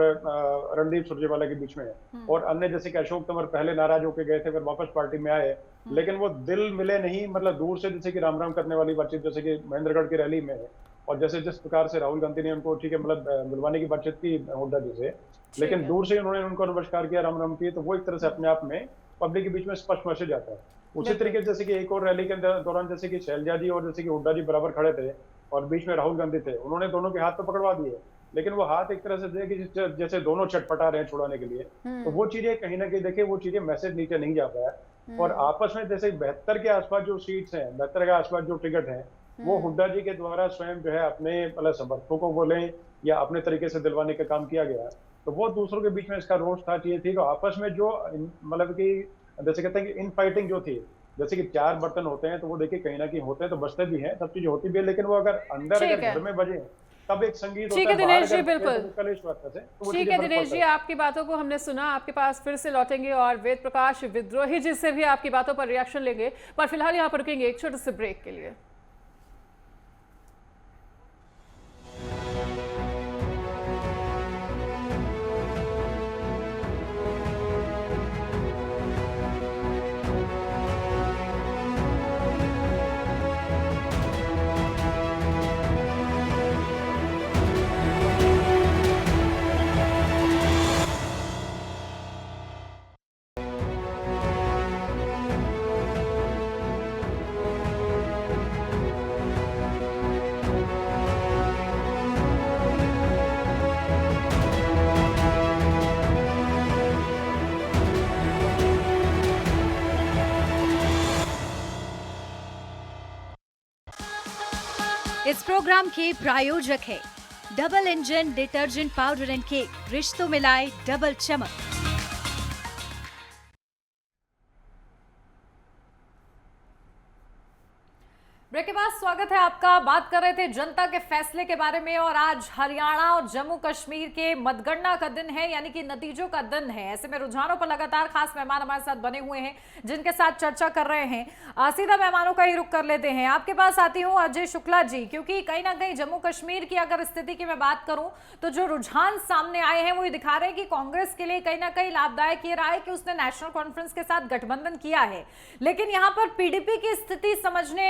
रणदीप सुरजेवाला के बीच में और अन्य जैसे कि अशोक तंवर पहले नाराज होकर गए थे, फिर वापस पार्टी में आए, लेकिन वो दिल मिले नहीं। मतलब दूर से जैसे कि राम राम करने वाली बातचीत जैसे कि महेंद्रगढ़ की रैली में, और जैसे जिस प्रकार से राहुल गांधी ने उनको ठीक है मतलब मिलवाने की बातचीत की हुड्डा जी से, लेकिन दूर से उन्होंने उनको नमस्कार किया, राम राम किए, तो वो एक तरह से अपने आप में पब्लिक के बीच में स्पष्ट मैसेज आता है। उसी तरीके जैसे कि एक और रैली के दौरान जैसे कि शैलजा जी और जैसे कि हुड्डा जी बराबर खड़े थे और बीच में राहुल गांधी थे, उन्होंने दोनों के हाथ तो पकड़वा दिए, लेकिन वो हाथ एक तरह से थे कि जैसे दोनों छटपटा रहे हैं छुड़ाने के लिए। तो वो चीजें कहीं ना कहीं देखिए वो चीजें मैसेज नीचे नहीं जा पाया। और आपस में जैसे 72 के आसपास जो सीट्स हैं, 72 के आसपास जो टिकट है, वो हुड्डा जी के द्वारा स्वयं जो है अपने मतलब समर्थकों को बोले या अपने तरीके से दिलवाने का काम किया गया। तो वो दूसरों के बीच में इसका रोष था, चीजें थी। तो आपस में जो मतलब कि जैसे कहते हैं कि इन फाइटिंग जो थी, जैसे कि 4 बर्तन होते हैं तो वो देखिए कहीं ना कहीं होते हैं तो बचते भी हैं, सब चीजें होती भी है, लेकिन वो अगर अंदर अगर घर में बजे तब एक संगीत ठीक है दिनेश जी, बिल्कुल तो ठीक है दिनेश जी, आपकी बातों को हमने सुना। आपके पास फिर से लौटेंगे और वेद प्रकाश विद्रोही जी से भी आपकी बातों पर रिएक्शन लेंगे, पर फिलहाल यहाँ पर रुकेंगे एक छोटे से ब्रेक के लिए। इस प्रोग्राम के प्रायोजक है double engine detergent powder and cake, रिश्तों में लाए डबल चमक। ब्रेक के बाद स्वागत है आपका। बात कर रहे थे जनता के फैसले के बारे में, और आज हरियाणा और जम्मू कश्मीर के मतगणना का दिन है, यानी कि नतीजों का दिन है। ऐसे में रुझानों पर लगातार खास मेहमान हमारे साथ बने हुए हैं जिनके साथ चर्चा कर रहे हैं। सीधा मेहमानों का ही रुख कर लेते हैं। आपके पास आती हूँ अजय शुक्ला जी, क्योंकि कहीं ना कहीं जम्मू कश्मीर की अगर स्थिति की मैं बात करूं तो जो रुझान सामने आए हैं वो ये दिखा रहे हैं कि कांग्रेस के लिए कहीं ना कहीं लाभदायक ये रहा है कि उसने नेशनल कॉन्फ्रेंस के साथ गठबंधन किया है, लेकिन यहाँ पर पीडीपी की स्थिति समझने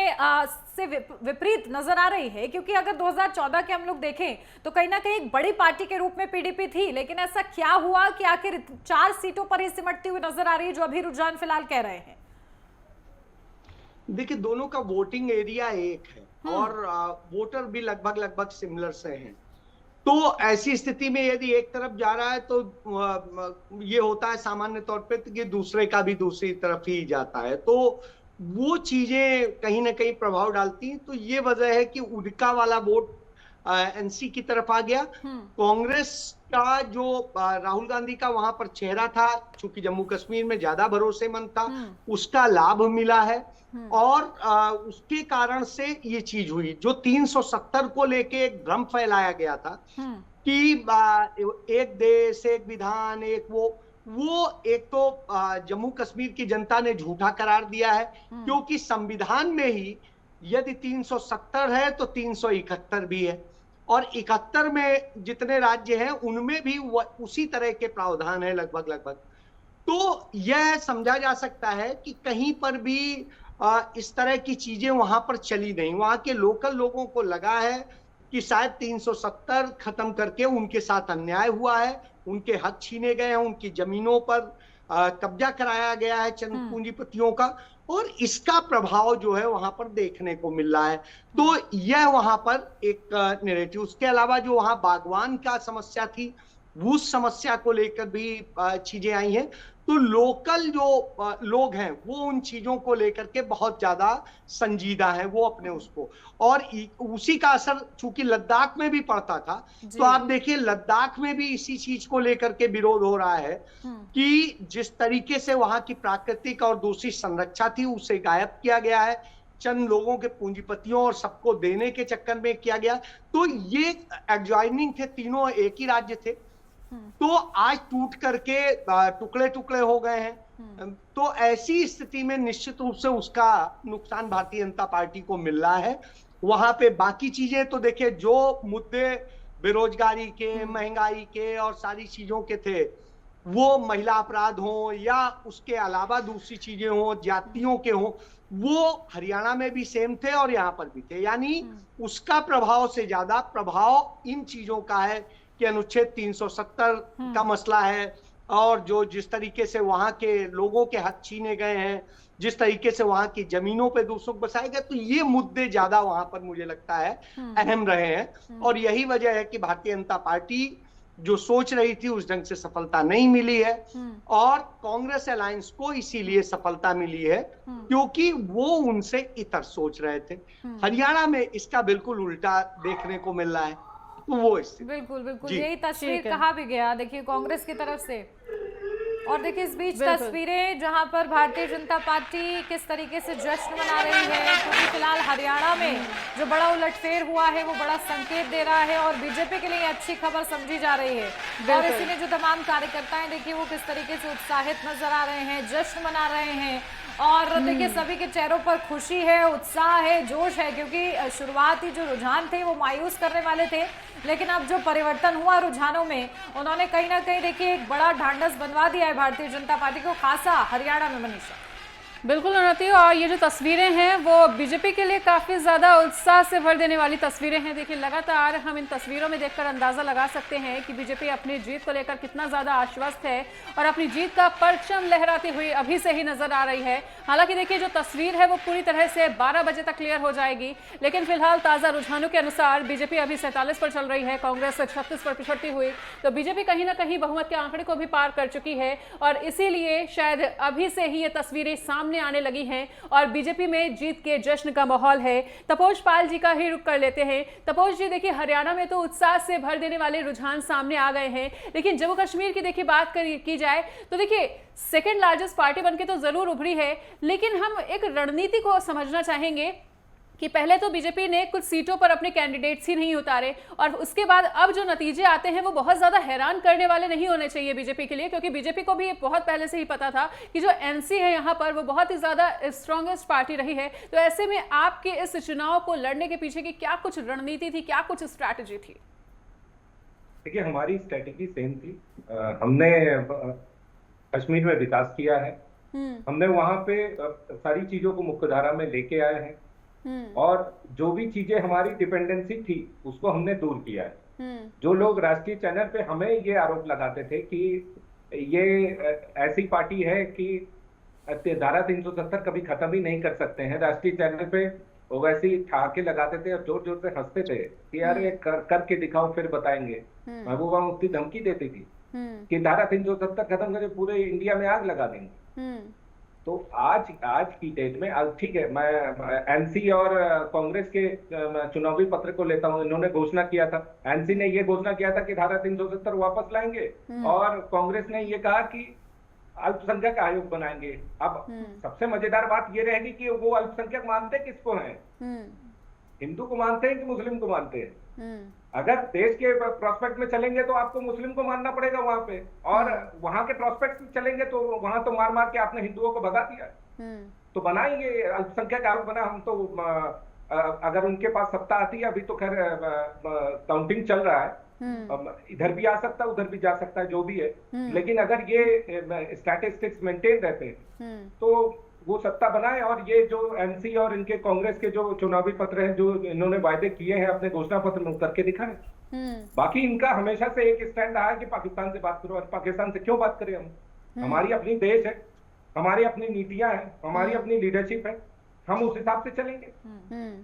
से विपरीत नजर आ रही है। क्योंकि अगर 2014 के हम लोग देखें तो कहीं ना कहीं एक बड़ी पार्टी के रूप में पीडीपी थी, लेकिन ऐसा क्या हुआ कि आखिर 4 सीटों पर ही सिमटती हुई नजर आ रही है, जो अभी रुझान फिलहाल कह रहे हैं। देखिए दोनों का वोटिंग एरिया एक है और वोटर भी लगभग सिमिलर से हैं। तो ऐसी स्थिति में यदि एक तरफ जा रहा है तो ये होता है सामान्य तौर पे कि दूसरे का भी दूसरी तरफ ही जाता है, तो वो चीजें कहीं ना कहीं प्रभाव डालती हैं। तो ये वजह है कि उड़का वाला वोट एनसी की तरफ आ गया। कांग्रेस का जो राहुल गांधी का वहां पर चेहरा था, चूंकि जम्मू कश्मीर में ज्यादा भरोसेमंद था, उसका लाभ मिला है और उसके कारण से ये चीज हुई। जो 370 को लेके एक भ्रम फैलाया गया था कि एक देश एक विधान एक वो एक तो जम्मू कश्मीर की जनता ने झूठा करार दिया है, क्योंकि संविधान में ही यदि 370 है तो 371 भी है, और 71 में जितने राज्य हैं उनमें भी उसी तरह के प्रावधान है लगभग। तो यह समझा जा सकता है कि कहीं पर भी इस तरह की चीजें वहां पर चली नहीं। वहां के लोकल लोगों को लगा है कि शायद 370 खत्म करके उनके साथ अन्याय हुआ है, उनके हक छीने गए हैं, उनकी जमीनों पर कब्जा कराया गया है चंद पूंजीपतियों का, और इसका प्रभाव जो है वहां पर देखने को मिल रहा है। तो यह वहां पर एक नैरेटिव। उसके अलावा जो वहां बागवान का समस्या थी उस समस्या को लेकर भी चीजें आई हैं। तो लोकल जो लोग हैं वो उन चीजों को लेकर के बहुत ज्यादा संजीदा है, वो अपने उसको, और उसी का असर चूंकि लद्दाख में भी पड़ता था, तो आप देखिए लद्दाख में भी इसी चीज को लेकर के विरोध हो रहा है कि जिस तरीके से वहां की प्राकृतिक और दूसरी संरक्षा थी उसे गायब किया गया है, चंद लोगों के पूंजीपतियों और सबको देने के चक्कर में किया गया। तो ये एडजॉइनिंग थे, तीनों एक ही राज्य थे, तो आज टूट करके टुकड़े टुकड़े हो गए हैं। तो ऐसी स्थिति में निश्चित रूप से उसका नुकसान भारतीय जनता पार्टी को मिल रहा है। वहां पे बाकी चीजें तो देखिए, जो मुद्दे बेरोजगारी के, महंगाई के और सारी चीजों के थे, वो महिला अपराध हो या उसके अलावा दूसरी चीजें हो, जातियों के हो, वो हरियाणा में भी सेम थे और यहाँ पर भी थे। यानी उसका प्रभाव से ज्यादा प्रभाव इन चीजों का है कि अनुच्छेद 370 का मसला है, और जो जिस तरीके से वहां के लोगों के हक छीने गए हैं, जिस तरीके से वहां की जमीनों पे दूसरों को बसाए गए, तो ये मुद्दे ज्यादा वहां पर मुझे लगता है अहम रहे हैं। और यही वजह है कि भारतीय जनता पार्टी जो सोच रही थी उस ढंग से सफलता नहीं मिली है, और कांग्रेस अलायंस को इसीलिए सफलता मिली है क्योंकि वो उनसे इतर सोच रहे थे। हरियाणा में इसका बिल्कुल उल्टा देखने को मिल रहा है। तो वो बिल्कुल बिल्कुल यही तस्वीर कहा भी गया, देखिए कांग्रेस की तरफ से। और देखिए इस बीच तस्वीरें जहां पर भारतीय जनता पार्टी किस तरीके से जश्न मना रही है, क्योंकि फिलहाल हरियाणा में जो बड़ा उलटफेर हुआ है वो बड़ा संकेत दे रहा है और बीजेपी के लिए अच्छी खबर समझी जा रही है। और इसीलिए जो तमाम कार्यकर्ता हैं देखिए वो किस तरीके से उत्साहित नजर आ रहे हैं, जश्न मना रहे हैं, और देखिए सभी के चेहरों पर खुशी है, उत्साह है, जोश है, क्योंकि शुरुआती जो रुझान थे वो मायूस करने वाले थे, लेकिन अब जो परिवर्तन हुआ रुझानों में, उन्होंने कहीं ना कहीं देखिए एक बड़ा ढांढस बनवा दिया है भारतीय जनता पार्टी को, खासा हरियाणा में। मनीषा बिल्कुल उन्नति, और ये जो तस्वीरें हैं वो बीजेपी के लिए काफ़ी ज़्यादा उत्साह से भर देने वाली तस्वीरें हैं। देखिए लगातार हम इन तस्वीरों में देखकर अंदाज़ा लगा सकते हैं कि बीजेपी अपनी जीत को लेकर कितना ज़्यादा आश्वस्त है और अपनी जीत का परचम लहराती हुई अभी से ही नज़र आ रही है। हालांकि देखिए जो तस्वीर है वो पूरी तरह से 12 बजे तक क्लियर हो जाएगी, लेकिन फिलहाल ताज़ा रुझानों के अनुसार बीजेपी अभी 47 पर चल रही है, कांग्रेस 36 पर पिछड़ती हुई। तो बीजेपी कहीं ना कहीं बहुमत के आंकड़े को भी पार कर चुकी है, और इसीलिए शायद अभी से ही ये तस्वीरें सामने आने लगी हैं और बीजेपी में जीत के जश्न का माहौल है। तपोज पाल जी का ही रुख कर लेते हैं। तपोज जी देखिए हरियाणा में तो उत्साह से भर देने वाले रुझान सामने आ गए हैं, लेकिन जम्मू कश्मीर की देखिए बात की जाए तो देखिए सेकंड लार्जेस्ट पार्टी बनके तो जरूर उभरी है, लेकिन हम एक रणनीति को समझना चाहेंगे कि पहले तो बीजेपी ने कुछ सीटों पर अपने कैंडिडेट्स ही नहीं उतारे, और उसके बाद अब जो नतीजे आते हैं वो बहुत ज़्यादा हैरान करने वाले नहीं होने चाहिए बीजेपी के लिए, क्योंकि बीजेपी को भी बहुत पहले से ही पता था कि जो एनसी है यहाँ पर वो बहुत ही ज़्यादा स्ट्रॉन्गेस्ट पार्टी रही है। तो ऐसे में आपके इस चुनाव को लड़ने के पीछे की क्या कुछ रणनीति थी, क्या कुछ स्ट्रैटेजी थी? देखिए हमारी स्ट्रैटेजी सेम थी। हमने कश्मीर में विकास किया है, हमने वहां पे सारी चीजों को मुख्यधारा में लेके आए हैं, और जो भी चीजें हमारी डिपेंडेंसी थी उसको हमने दूर किया है। जो लोग राष्ट्रीय चैनल पे हमें ये आरोप लगाते थे कि ये ऐसी पार्टी है कि धारा 370 कभी खत्म ही नहीं कर सकते हैं, राष्ट्रीय चैनल पे वो वैसे ही ठहाके लगाते थे और जोर जोर से हंसते थे कि यार ये करके दिखाओ फिर बताएंगे। महबूबा मुफ्ती धमकी देती थी कि धारा 370 खत्म करके पूरे इंडिया में आग लगा देंगे। तो आज की डेट में ठीक है, मैं एनसी और कांग्रेस के चुनावी पत्र को लेता हूं। इन्होंने घोषणा किया था, एनसी ने ये घोषणा किया था कि धारा 370 वापस लाएंगे, और कांग्रेस ने ये कहा कि अल्पसंख्यक आयोग बनाएंगे। अब सबसे मजेदार बात ये रहेगी कि वो अल्पसंख्यक मानते किसको हैं, हिंदू को मानते हैं कि मुस्लिम को मानते हैं? अगर देश के प्रोस्पेक्ट में चलेंगे तो आपको मुस्लिम को मानना पड़ेगा वहां पे, और वहां के प्रोस्पेक्ट में चलेंगे तो वहां तो मार मार के आपने हिंदुओं को भगा दिया। तो बनाएंगे अल्पसंख्यक आयोग बना। हम तो अगर उनके पास सत्ता आती है, अभी तो खैर काउंटिंग चल रहा है, इधर भी आ सकता है उधर भी जा सकता है, जो भी है, लेकिन अगर ये स्टैटिस्टिक्स मेंटेन रहते हैं तो वो सत्ता बनाए। और ये जो एनसी और इनके कांग्रेस के जो चुनावी पत्र हैं, जो इन्होंने वायदे किए हैं अपने घोषणा पत्र में, करके दिखाएं। बाकी इनका हमेशा से एक स्टैंड रहा है कि पाकिस्तान से बात करो। और पाकिस्तान से क्यों बात करें हम? हमारी अपनी देश है, हमारी अपनी नीतियां हैं, हमारी अपनी लीडरशिप है, हम उस हिसाब से चलेंगे।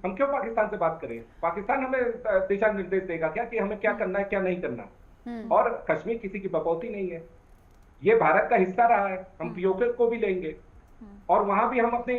हम क्यों पाकिस्तान से बात करें? पाकिस्तान हमें दिशा निर्देश देगा क्या कि हमें क्या करना है क्या नहीं करना? और कश्मीर किसी की बकौती नहीं है, ये भारत का हिस्सा रहा है। हम पीओके को भी लेंगे और वहां भी हम अपने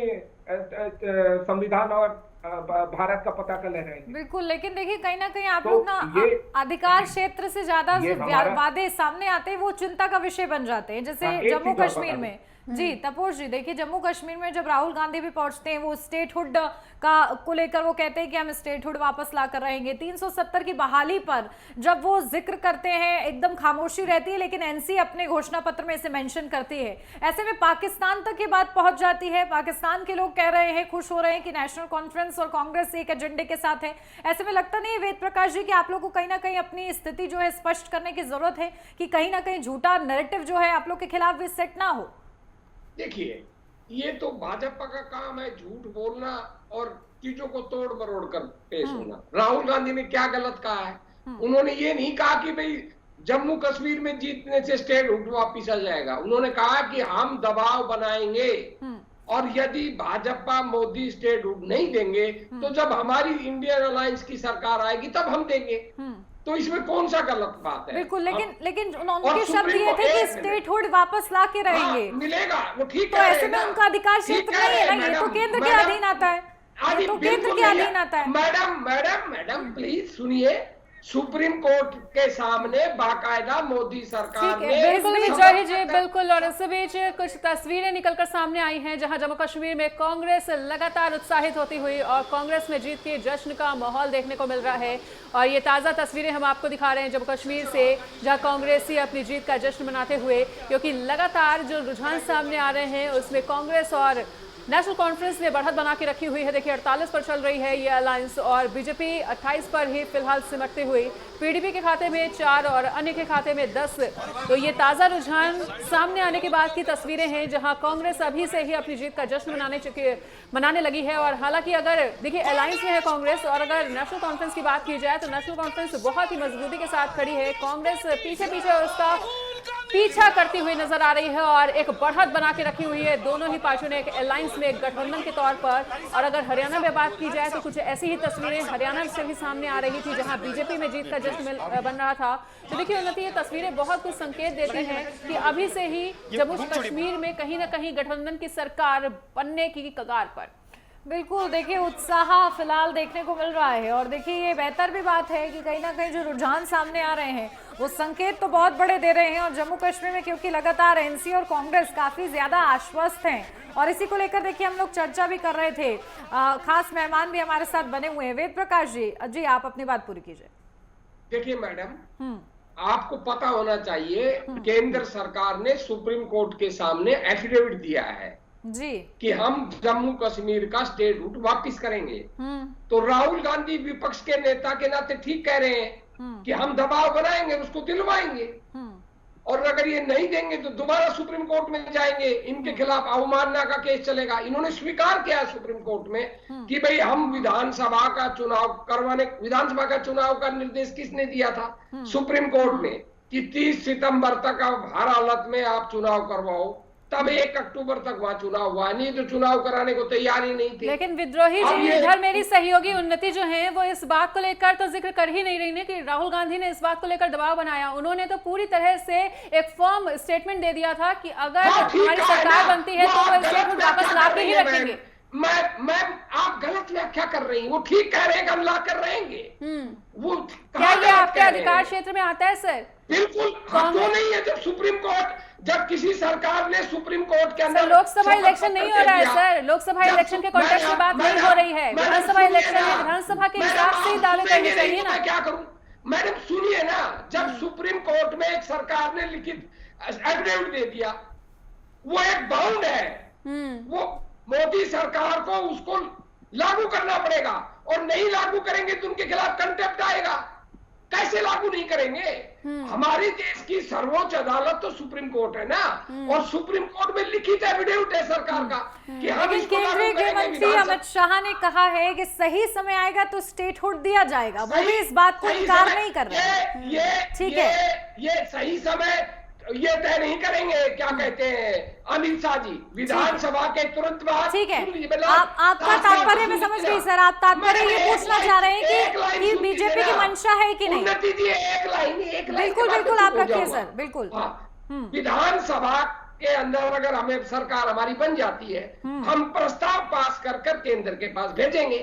संविधान और भारत का पताका लहराएंगे। बिल्कुल, लेकिन देखिए कहीं ना कहीं आप तो लोग ना ये अधिकार क्षेत्र से ज्यादा ये जो हमारा- वादे सामने आते हैं वो चिंता का विषय बन जाते हैं। जैसे हाँ, एक जम्मू चीज और कश्मीर बता में जी तपोश जी, देखिए जम्मू कश्मीर में जब राहुल गांधी भी पहुंचते हैं वो स्टेटहुड का को लेकर वो कहते हैं कि हम स्टेटहुड वापस ला कर रहेंगे। 370 की बहाली पर जब वो जिक्र करते हैं एकदम खामोशी रहती है, लेकिन एनसी अपने घोषणा पत्र में इसे मेंशन करती है। ऐसे में पाकिस्तान तक ये बात पहुंच जाती है, पाकिस्तान के लोग कह रहे हैं, खुश हो रहे हैं कि नेशनल कॉन्फ्रेंस और कांग्रेस एक एजेंडे के साथ है। ऐसे में लगता नहीं है वेद प्रकाश जी कि आप लोग को कहीं ना कहीं अपनी स्थिति जो है स्पष्ट करने की जरूरत है कि कहीं ना कहीं झूठा नैरेटिव जो है आप लोग के खिलाफ भी सेट ना हो? देखिए, ये तो भाजपा का काम है झूठ बोलना और चीजों को तोड़ मरोड़ कर पेश होना। राहुल गांधी ने क्या गलत कहा है? उन्होंने ये नहीं कहा कि भाई जम्मू कश्मीर में जीतने से स्टेटहुड वापिस आ जाएगा। उन्होंने कहा कि हम दबाव बनाएंगे और यदि भाजपा मोदी स्टेटहुड नहीं देंगे तो जब हमारी इंडियन अलायंस की सरकार आएगी तब हम देंगे। तो इसमें कौन सा गलत बात है? बिल्कुल, लेकिन अब- लेकिन और उनके शब्द सुप्रीम ये थे कोर्ट कि एक मिनट। स्टेटहुड वापस ला के रहेंगे। हाँ, मिलेगा, वो ठीक तो कह रहे ऐसे हैं में ना। उनका अधिकार ठीक क्षेत्र कह नहीं रहे है हैं, ना, ये तो मैडम, केंद्र के मैडम, अधीन आता है, अरे ये तो बिल्कुल केंद्र के नहीं है। अधीन आता है। मैडम प्लीज सुनिए, सुप्रीम कोर्ट के सामने बाकायदा मोदी सरकार ठीक है, ने बिल्कुल विजय जी, बिल्कुल। और इस बीच कुछ तस्वीरें निकलकर सामने आई हैं जहां जम्मू कश्मीर में कांग्रेस लगातार उत्साहित होती हुई और कांग्रेस में जीत के जश्न का माहौल देखने को मिल रहा है। और ये ताज़ा तस्वीरें हम आपको दिखा रहे हैं जम्मू कश्मीर से, जहां कांग्रेसी अपनी जीत का जश्न मनाते हुए, क्योंकि लगातार जो रुझान सामने आ रहे हैं उसमें कांग्रेस और नेशनल कॉन्फ्रेंस ने बढ़त बना के रखी हुई है। देखिए 48 पर चल रही है ये अलायंस और बीजेपी 28 पर ही फिलहाल सिमटते हुए, पीडीपी के खाते में 4 और अन्य के खाते में 10। तो ये ताज़ा रुझान सामने आने के बाद की तस्वीरें हैं जहां कांग्रेस अभी से ही अपनी जीत का जश्न मनाने लगी है। और हालांकि अगर देखिए अलायंस में है कांग्रेस, और अगर नेशनल कॉन्फ्रेंस की बात की जाए तो नेशनल कॉन्फ्रेंस बहुत ही मजबूती के साथ खड़ी है। कांग्रेस पीछे पीछे उसका पीछा करती हुई नजर आ रही है और एक बढ़त बना के रखी हुई है दोनों ही पार्टियों ने एक अलायंस में, एक गठबंधन के तौर पर। और अगर हरियाणा में बात की जाए तो कुछ ऐसी ही तस्वीरें हरियाणा से भी सामने आ रही थी जहां बीजेपी में जीत का जश्न बन रहा था। तो देखिए उन्नति, ये तस्वीरें बहुत कुछ संकेत देती हैं कि अभी से ही जम्मू कश्मीर में कहीं ना कहीं गठबंधन की सरकार बनने की कगार पर। बिल्कुल, देखिए उत्साह फिलहाल देखने को मिल रहा है। और देखिए ये बेहतर भी बात है कि कहीं ना कहीं जो रुझान सामने आ रहे हैं वो संकेत तो बहुत बड़े दे रहे हैं। और जम्मू कश्मीर में क्योंकि लगातार एनसी और कांग्रेस काफी ज्यादा आश्वस्त हैं और इसी को लेकर देखिए हम लोग चर्चा भी कर रहे थे। खास मेहमान भी हमारे साथ बने हुए हैं। वेद प्रकाश जी, जी आप अपनी बात पूरी कीजिए। देखिए मैडम, आपको पता होना चाहिए केंद्र सरकार ने सुप्रीम कोर्ट के सामने एफिडेविट दिया है जी कि हम जम्मू कश्मीर का स्टेटहुड वापिस करेंगे। तो राहुल गांधी विपक्ष के नेता के नाते ठीक कह रहे हैं कि हम दबाव बनाएंगे, उसको दिलवाएंगे, और अगर ये नहीं देंगे तो दोबारा सुप्रीम कोर्ट में जाएंगे, इनके खिलाफ अवमानना का केस चलेगा। इन्होंने स्वीकार किया सुप्रीम कोर्ट में कि भाई हम विधानसभा का चुनाव का निर्देश किसने दिया था? सुप्रीम कोर्ट ने, कि 30 सितंबर तक अब हर हालत में आप चुनाव करवाओ। तब 1 अक्टूबर तक वहां चुनाव हुआ, नहीं तो चुनाव कराने को तैयार ही नहीं थे। लेकिन विद्रोही जी, इधर मेरी सहयोगी उन्नति जो है वो इस बात को लेकर तो जिक्र कर ही नहीं रही ने कि राहुल गांधी ने इस बात को लेकर दबाव बनाया। उन्होंने तो पूरी तरह से एक फर्म स्टेटमेंट दे दिया था कि अगर हमारी सरकार बनती है तो वो स्टेटमेंट वापस ला के ही रखेंगे। मैं आप गलत व्याख्या कर रही हैं। वो ठीक कह रहे हैं कि हम ला कर रहेंगे। वो क्या ये आपके अधिकार क्षेत्र में आता है सर? बिल्कुल, क्यों नहीं है? जब किसी सरकार ने सुप्रीम कोर्ट के अंदर लोकसभा इलेक्शन नहीं हो रहा है सर, लोकसभा इलेक्शन के कॉन्टेक्स्ट में बात नहीं हो रही है। विधानसभा इलेक्शन है, विधानसभा के हिसाब से ही दावे करने चाहिए ना। क्या करूं मैडम, सुनिए ना, जब सुप्रीम कोर्ट में एक सरकार ने लिखित एफिडेविट दे दिया, वो एक बाउंड है, वो मोदी सरकार को उसको लागू करना पड़ेगा, और नहीं लागू करेंगे तो उनके खिलाफ कंटेम्प्ट आएगा। कैसे लागू नहीं करेंगे? हमारे देश की सर्वोच्च अदालत तो सुप्रीम कोर्ट है ना, और सुप्रीम कोर्ट में लिखित एफिडेविट है सरकार का कि हम लेकिन इसको लागू केंद्रीय गृह करेंगे। मंत्री अमित शाह ने कहा है कि सही समय आएगा तो स्टेटहुड दिया जाएगा। वो भी इस बात को इनकार नहीं कर रहे। ये ठीक है, ये सही समय ये तय नहीं करेंगे, क्या कहते हैं अमित शाह जी विधानसभा के तुरंत बाद। ठीक है, आपका तात्पर्य मैं समझ गई सर, आप तात्पर्य ये पूछना चाह रहे हैं कि बीजेपी की मंशा है कि नहीं? उन्नति जी एक लाइन बिल्कुल बिल्कुल, आप रखिए सर, बिल्कुल। विधानसभा के अंदर अगर हमें सरकार हमारी बन जाती है, हम प्रस्ताव पास कर कर केंद्र के पास भेजेंगे।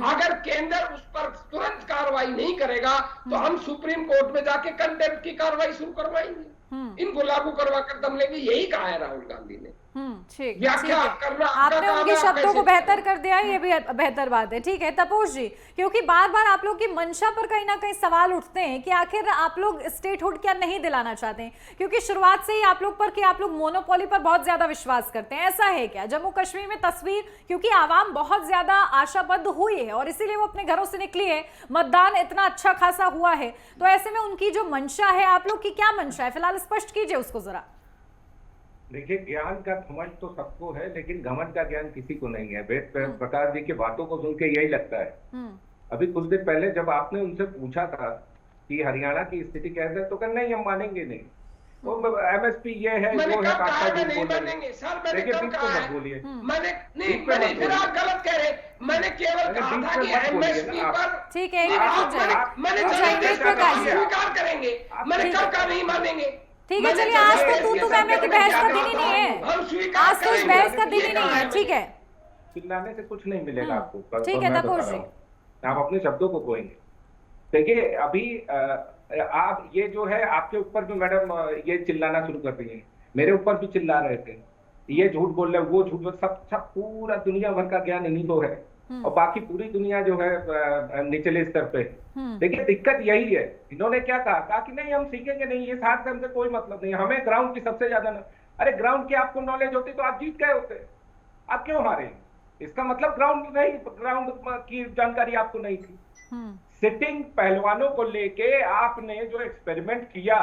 अगर केंद्र उस पर तुरंत कार्रवाई नहीं करेगा तो हम सुप्रीम कोर्ट में जाके कंटेम्प्ट की कार्रवाई शुरू करवाएंगे, इनको लागू करवा कर दम लेंगे। यही कहा है राहुल गांधी ने। ठीक, व्याख्या करना आपने उनके शब्दों को बेहतर कर दिया, ये भी बेहतर बात है। ठीक है तपोष जी, क्योंकि बार बार आप लोग की मंशा पर कहीं ना कहीं सवाल उठते हैं कि आखिर आप लोग स्टेटहुड क्या नहीं दिलाना चाहते हैं, क्योंकि शुरुआत से ही आप लोग पर कि आप लोग मोनोपोली पर बहुत ज्यादा विश्वास करते हैं। ऐसा है क्या? जम्मू कश्मीर में तस्वीर, क्योंकि आवाम बहुत ज्यादा आशाबद्ध हुई है और इसीलिए वो अपने घरों से निकली है, मतदान इतना अच्छा खासा हुआ है, तो ऐसे में उनकी जो मंशा है, आप लोग की क्या मंशा है, फिलहाल स्पष्ट कीजिए उसको जरा। देखिए, ज्ञान का घमंड तो सबको है, लेकिन घमंड का ज्ञान किसी को नहीं है। वेद प्रकाश जी की बातों को सुन के यही लगता है। अभी कुछ दिन पहले जब आपने उनसे पूछा था कि हरियाणा की स्थिति कैसे है, तो कहना नहीं, हम मानेंगे नहीं, वो एमएसपी ये है जो है, नहीं मानेंगे सर, मैंने कब कहा है? बोलिए, मैंने नहीं, फिर आप गलत कह रहे। मैंने केवल कहा था कि एमएसपी पर, ठीक है, मैंने स्वीकार करेंगे, मैंने कब कहा नहीं मानेंगे? ठीक है, चलिए, आज तो तू मैं की बहस का दिन ही नहीं है, आज तो इस बहस का दिन ही नहीं है। ठीक है, चिल्लाने से कुछ नहीं मिलेगा आपको। ठीक है तपोष जी, आप अपने शब्दों को खोएंगे। देखिए, अभी आप ये जो है, आपके ऊपर भी मैडम ये चिल्लाना शुरू कर रही है, मेरे ऊपर भी चिल्ला रहे थे, ये झूठ बोल रहे, वो झूठ बोल, सब पूरा दुनिया भर का ज्ञान इन्हीं को है और बाकी पूरी दुनिया जो है निचले स्तर पे। देखिए, दिक्कत यही है, इन्होंने क्या कहा कि नहीं हम सीखेंगे नहीं, ये साथ हमसे कोई मतलब नहीं, हमें ग्राउंड की सबसे ज्यादा अरे ग्राउंड की आपको नॉलेज होती तो आप जीत गए होते, आप क्यों हारे? इसका मतलब ग्राउंड नहीं, ग्राउंड की जानकारी आपको नहीं थी। सिटिंग पहलवानों को लेके आपने जो एक्सपेरिमेंट किया,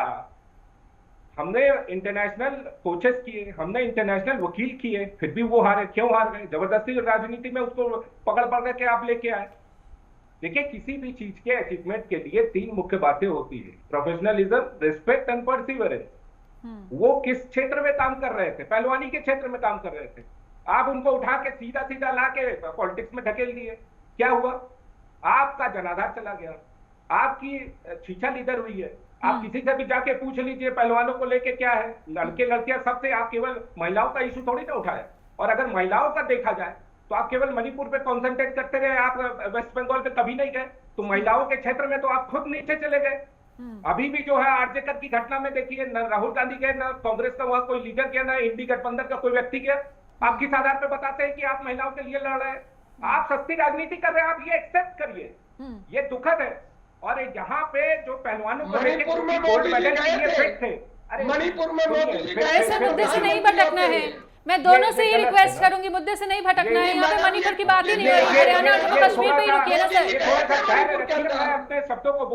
हमने इंटरनेशनल कोचेस किए, हमने इंटरनेशनल वकील किए, फिर भी वो हारे। क्यों हार गए? जबरदस्ती राजनीति में उसको पकड़ पकड़ के आप लेके आए। देखिए, किसी भी चीज के अचीवमेंट के लिए 3 मुख्य बातें होती है, प्रोफेशनलिज्म, रिस्पेक्ट एंड परसिवरेंस। वो किस क्षेत्र में काम कर रहे थे? पहलवानी के क्षेत्र में काम कर रहे थे। आप उनको उठा के सीधा सीधा ला के पॉलिटिक्स में ढकेल दिए। क्या हुआ? आपका जनाधार चला गया, आपकी छीछा लीडर हुई है। आप किसी से भी जाके पूछ लीजिए पहलवानों को लेके क्या है, लड़के लड़कियां सबसे, आप केवल महिलाओं का इशू थोड़ी ना उठाए। और अगर महिलाओं का देखा जाए तो आप केवल मणिपुर पे कॉन्सेंट्रेट करते रहे, आप वेस्ट बंगाल पे कभी नहीं गए। तो महिलाओं के क्षेत्र में तो आप खुद नीचे चले गए। अभी भी जो है आरजेकर की घटना में देखिए, न राहुल गांधी गए, न कांग्रेस का वहां कोई लीडर गया, न इंडी गठबंधन का कोई व्यक्ति गया। आप किस आधार पे बताते हैं कि आप महिलाओं के लिए लड़ रहे हैं? आप सस्ती राजनीति कर रहे हैं, आप ये एक्सेप्ट करिए, ये दुखद है। और यहाँ पे जो पहलवानों को मणिपुर में मोदी जी गए थे, मणिपुर में मोदी जी गए ऐसे मुद्दे से नहीं भटकना है। मैं दोनों से ही रिक्वेस्ट करूंगी, मुद्दे से नहीं भटकना है। यहाँ पे मणिपुर की बात ही नहीं है, हरियाणा और जम्मू कश्मीर पे ही रुकिए ना सर।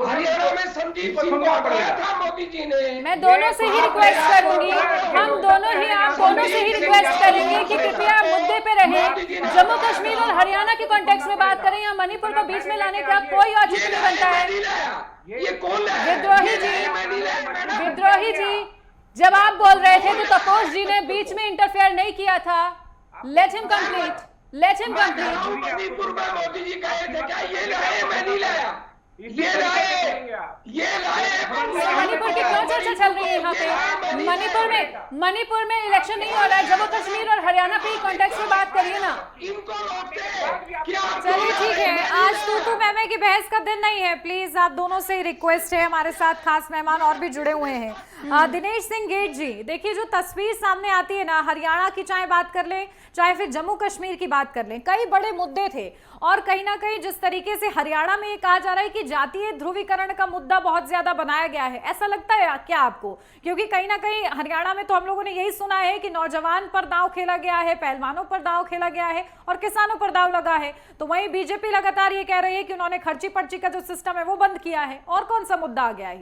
हरियाणा में संदीप सिंह को हटाया था मोदी जी ने। मैं दोनों से ही रिक्वेस्ट करूंगी, हम दोनों ही, आप दोनों से ही रिक्वेस्ट करेंगे कि कृपया मुद्दे पे रहें। जम्मू कश्मीर और हरियाणा के कॉन्टेक्स्ट में बात करें, या मणिपुर को बीच में लाने का कोई औचित्य नहीं बनता है। ये कौन है? विद्रोही जी, जब आप बोल रहे थे तो तपोष जी ने बीच में इंटरफेयर नहीं किया था। Let him complete, let him complete. Manipur में मोदी जी गए थे क्या? ये लाए, मैं नहीं लाया, ये लाए। मणिपुर की क्यों चर्चा चल रही है यहाँ पे? मणिपुर में इलेक्शन नहीं हो रहा है, जम्मू कश्मीर और हरियाणा के कॉन्टेक्स्ट में बात करिए ना। चलिए ठीक है, आज तू मैं की बहस का दिन नहीं है। प्लीज आप दोनों से ही रिक्वेस्ट है, हमारे साथ खास मेहमान और भी जुड़े हुए हैं। दिनेश सिंह गेट जी, देखिए जो तस्वीर सामने आती है ना, हरियाणा की चाहे बात कर ले, चाहे फिर जम्मू कश्मीर की बात कर ले, कई बड़े मुद्दे थे। और कहीं ना कहीं जिस तरीके से हरियाणा में ये कहा जा रहा है कि जातीय ध्रुवीकरण का मुद्दा बहुत ज्यादा बनाया गया है, ऐसा लगता है क्या आपको? क्योंकि कहीं ना कहीं हरियाणा में तो हम लोगों ने यही सुना है कि नौजवान पर दांव खेला गया है, पहलवानों पर दांव खेला गया है और किसानों पर दांव लगा है। तो वहीं बीजेपी लगातार ये कह रही है कि उन्होंने खर्ची पर्ची का जो सिस्टम है वो बंद किया है। और कौन सा मुद्दा आ गया है?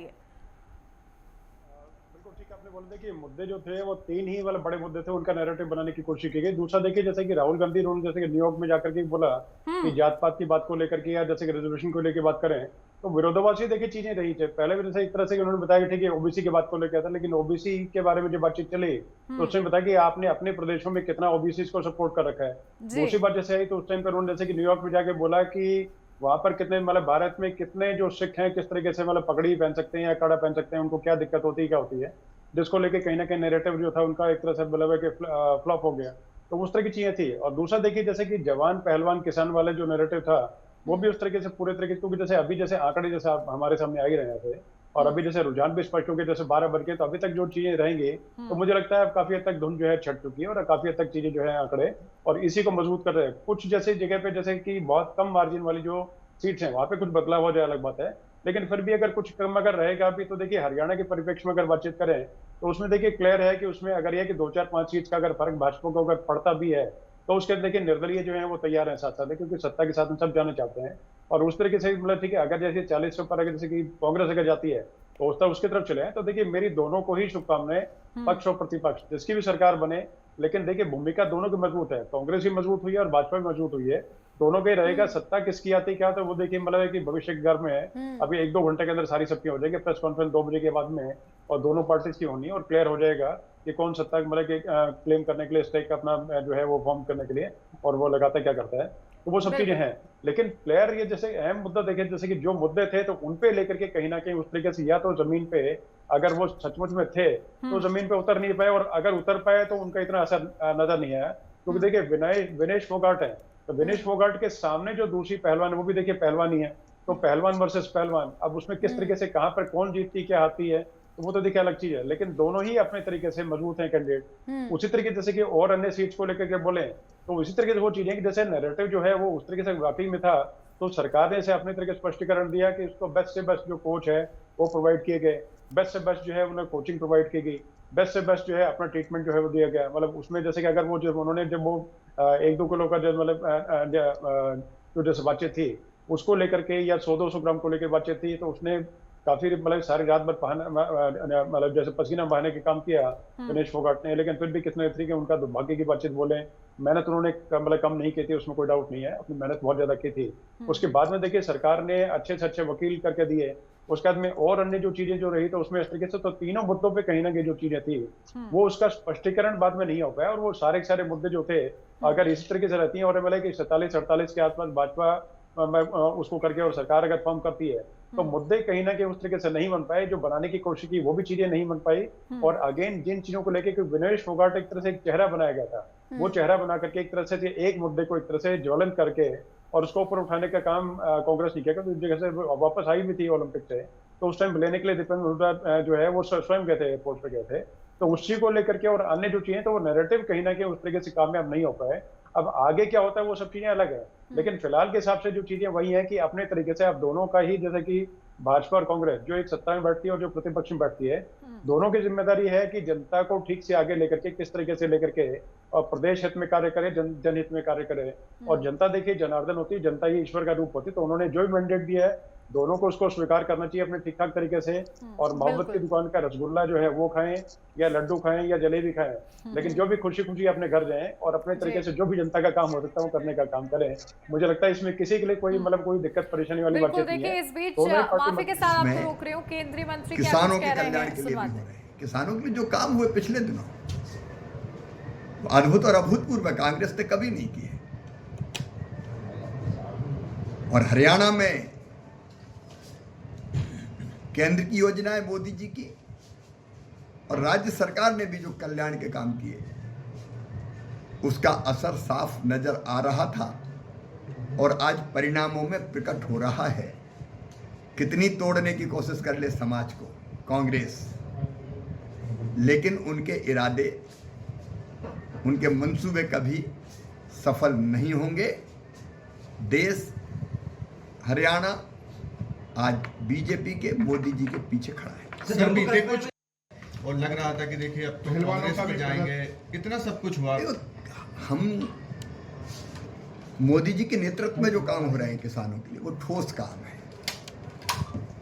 बिल्कुल ठीक आपने बोला। देखिए, मुद्दे जो थे वो 3 ही वाले बड़े मुद्दे थे, उनका नैरेटिव बनाने की कोशिश की गई। दूसरा देखिए, जैसे कि राहुल गांधी उन्होंने जैसे कि न्यूयॉर्क में जाकर के बोला कि जात पात की बात को लेकर के, या जैसे कि रेजोल्यूशन को लेकर बात करें, तो विरोधाभासी देखिए चीजें रही थे। पहले भी जैसे एक तरह से उन्होंने बताया कि ठीक है ओबीसी की बात को लेकर था, लेकिन ओबीसी के बारे में जब बातचीत चली तो उसने बताया कि आपने अपने प्रदेशों में कितना ओबीसी को सपोर्ट कर रखा है। दूसरी बात जैसे आई तो उस टाइम पर उन्होंने जैसे कि न्यूयॉर्क में जाके बोला कि वहां पर कितने मतलब भारत में कितने जो सिख हैं किस तरीके से मतलब पगड़ी पहन सकते हैं या कड़ा पहन सकते हैं, उनको क्या दिक्कत होती है क्या होती है, जिसको लेके कहीं ना कहीं नैरेटिव जो था उनका एक तरह से मतलब है कि फ्लॉप हो गया। तो उस तरह की चीजें थी। और दूसरा देखिए जैसे कि जवान पहलवान किसान वाले जो नैरेटिव था वो भी उस तरीके से पूरे तरीके से, क्योंकि जैसे अभी जैसे आंकड़े जैसे हमारे सामने आ ही रहे थे और अभी जैसे रुझान भी स्पष्ट हो गए, जैसे 12 बज के तो अभी तक जो चीजें रहेंगी तो मुझे लगता है अब काफी हद तक धुन जो है छट चुकी है और काफी हद तक चीजें जो है आंकड़े और इसी को मजबूत कर रहे हैं। कुछ जैसे जगह पे जैसे कि बहुत कम मार्जिन वाली जो सीट्स हैं वहां पे कुछ बदलाव हो जाए अलग बात है, लेकिन फिर भी अगर कुछ कम अगर रहेगा भी तो देखिए हरियाणा के परिप्रेक्ष्य में अगर बातचीत करें तो उसमें देखिए क्लियर है कि उसमें अगर ये कि 2-4-5 सीट्स का अगर फर्क भाजपा को अगर पड़ता भी है तो उसके देखिए निर्दलीय जो है वो तैयार है साथ साथ, क्योंकि सत्ता के साथ में सब जाना चाहते हैं। और उस तरीके से मतलब ठीक है अगर जैसे 40 से ऊपर अगर जैसे कि कांग्रेस अगर जाती है तो उस तरफ उसकी तरफ चले तो देखिए मेरी दोनों को ही शुभकामनाएं, पक्ष और प्रतिपक्ष जिसकी भी सरकार बने, लेकिन देखिए भूमिका दोनों की मजबूत है। कांग्रेस भी मजबूत हुई है और भाजपा भी मजबूत हुई है, दोनों के रहेगा। सत्ता किसकी आती क्या तो वो देखिए मतलब है कि भविष्य के घर में है। अभी 1-2 घंटे के अंदर सारी सबकी हो जाएगी, प्रेस कॉन्फ्रेंस 2 बजे के बाद में और दोनों पार्टीज की होनी है और क्लियर हो जाएगा कि कौन सत्ता मतलब कि क्लेम करने के लिए स्टेक अपना जो है वो फॉर्म करने के लिए और वो लगाता क्या करता है, तो वो सब चीजें हैं। लेकिन प्लेयर ये जैसे अहम मुद्दा देखे जैसे कि जो मुद्दे थे तो उन पे लेकर के कहीं ना कहीं उस तरीके से या तो जमीन पे अगर वो सचमुच में थे तो जमीन पे उतर नहीं पाए और अगर उतर पाए तो उनका इतना असर नजर नहीं आया। क्योंकि देखिए विनेश फोगाट है तो विनेश फोगाट के सामने जो दूसरी पहलवान है वो भी देखिए पहलवान ही है, तो पहलवान वर्सेस पहलवान, अब उसमें किस तरीके से कहां पर कौन जीतती क्या आती है तो वो तो देखिए अलग चीज है, लेकिन दोनों ही अपने तरीके से मजबूत हैं कैंडिडेट। उसी तरीके जैसे कि और अन्य सीट्स को लेकर के बोले तो इसी तरीके से वो चीजें कि जैसे नैरेटिव जो है वो उस तरीके से वाकई में था तो सरकार ने इसे अपने तरीके से स्पष्टीकरण दिया कि उसको बेस्ट से बेस्ट जो कोच है वो प्रोवाइड किए गए, बेस्ट से बेस्ट जो है उन्हें कोचिंग प्रोवाइड की गई, बेस्ट से बेस्ट जो है अपना ट्रीटमेंट जो है वो दिया गया। मतलब उसमें जैसे कि अगर वो जब उन्होंने जब वो 1-2 किलो का जो मतलब जो जैसे बातचीत थी उसको लेकर के या 100-200 ग्राम को लेकर बातचीत थी तो उसने काफी मतलब सारी रात भर मतलब जैसे पसीना बहाने के काम किया दिनेश फोगाट ने, लेकिन फिर भी कितने तरीके उनका दुर्भाग्य की बातचीत बोले, मेहनत उन्होंने मतलब कम नहीं की थी उसमें कोई डाउट नहीं है, अपनी मेहनत बहुत ज्यादा की थी। उसके बाद में देखिए सरकार ने अच्छे से अच्छे वकील करके दिए, उसके बाद में और अन्य जो चीजें जो रही तो उसमें इस तरीके से तो तीनों मुद्दों पे कहीं ना कहीं जो चीजें थी वो उसका स्पष्टीकरण बाद में नहीं हो पाया और वो सारे सारे मुद्दे जो थे अगर इसी तरीके से रहती हैं और मतलब कि 47-48 के आसपास भाजपा उसको करके और सरकार अगर फॉर्म करती है तो मुद्दे कहीं ना कहीं उस तरीके से नहीं बन पाए, जो बनाने की कोशिश की वो भी चीजें नहीं बन पाई। और अगेन जिन चीजों को लेकर विनेश फोगाट एक तरह से एक चेहरा बनाया गया था, वो चेहरा बना करके एक तरह से एक मुद्दे को एक तरह से ज्वलन करके और उसको ऊपर उठाने का काम कांग्रेस नहीं किया, क्योंकि जगह से वापस आई भी थी ओलंपिक से तो उस टाइम लेने के लिए दीपेंद्र हुड्डा जो है वो स्वयं गए थे, एयरपोर्ट पे गए थे, तो उस चीज को लेकर के और अन्य जो चीजें तो वो नैरेटिव कहीं ना कहीं उस तरीके से कामयाब नहीं हो पाए। अब आगे क्या होता है वो सब चीजें अलग है, लेकिन फिलहाल के हिसाब से जो चीजें वही है कि अपने तरीके से आप दोनों का ही जैसे कि भाजपा और कांग्रेस जो एक सत्ता में बैठती है और जो प्रतिपक्ष में बैठती है, दोनों की जिम्मेदारी है कि जनता को ठीक से आगे लेकर के किस तरीके से लेकर के और प्रदेश हित में कार्य करे, जनहित में कार्य करे। और जनता देखिए जनार्दन होती है, जनता ही ईश्वर का रूप होती है, तो उन्होंने जो भी मैंडेट दिया है दोनों को उसको स्वीकार करना चाहिए अपने ठीक ठाक तरीके से। और मोहब्बत की दुकान का रसगुल्ला जो है वो खाएं या लड्डू खाएं या जलेबी खाएं, लेकिन जो भी खुशी खुशी अपने घर जाएं और अपने तरीके से जो भी जनता का काम हो सकता है वो करने का काम करें। मुझे लगता है इसमें किसी के लिए कोई मतलब कोई दिक्कत परेशानी वाली बात नहीं है। इस बीच माफी के साथ आपको रोक रही हूँ, केंद्रीय मंत्री किसानों के कल्याण के लिए भी हो रहे हैं। किसानों के लिए जो काम हुए पिछले दिनों अद्भुत और अभूतपूर्व कांग्रेस ने कभी नहीं किए। और हरियाणा में केंद्र की योजनाएं मोदी जी की और राज्य सरकार ने भी जो कल्याण के काम किए उसका असर साफ नजर आ रहा था और आज परिणामों में प्रकट हो रहा है। कितनी तोड़ने की कोशिश कर ले समाज को कांग्रेस, लेकिन उनके इरादे, उनके मंसूबे कभी सफल नहीं होंगे। देश हरियाणा आज बीजेपी के मोदी जी के पीछे खड़ा है। सर बीते कुछ और लग रहा था कि देखिए अब तो कांग्रेस में जाएंगे, इतना सब कुछ हुआ। हम मोदी जी के नेतृत्व में जो काम हो रहे हैं किसानों के लिए वो ठोस काम है,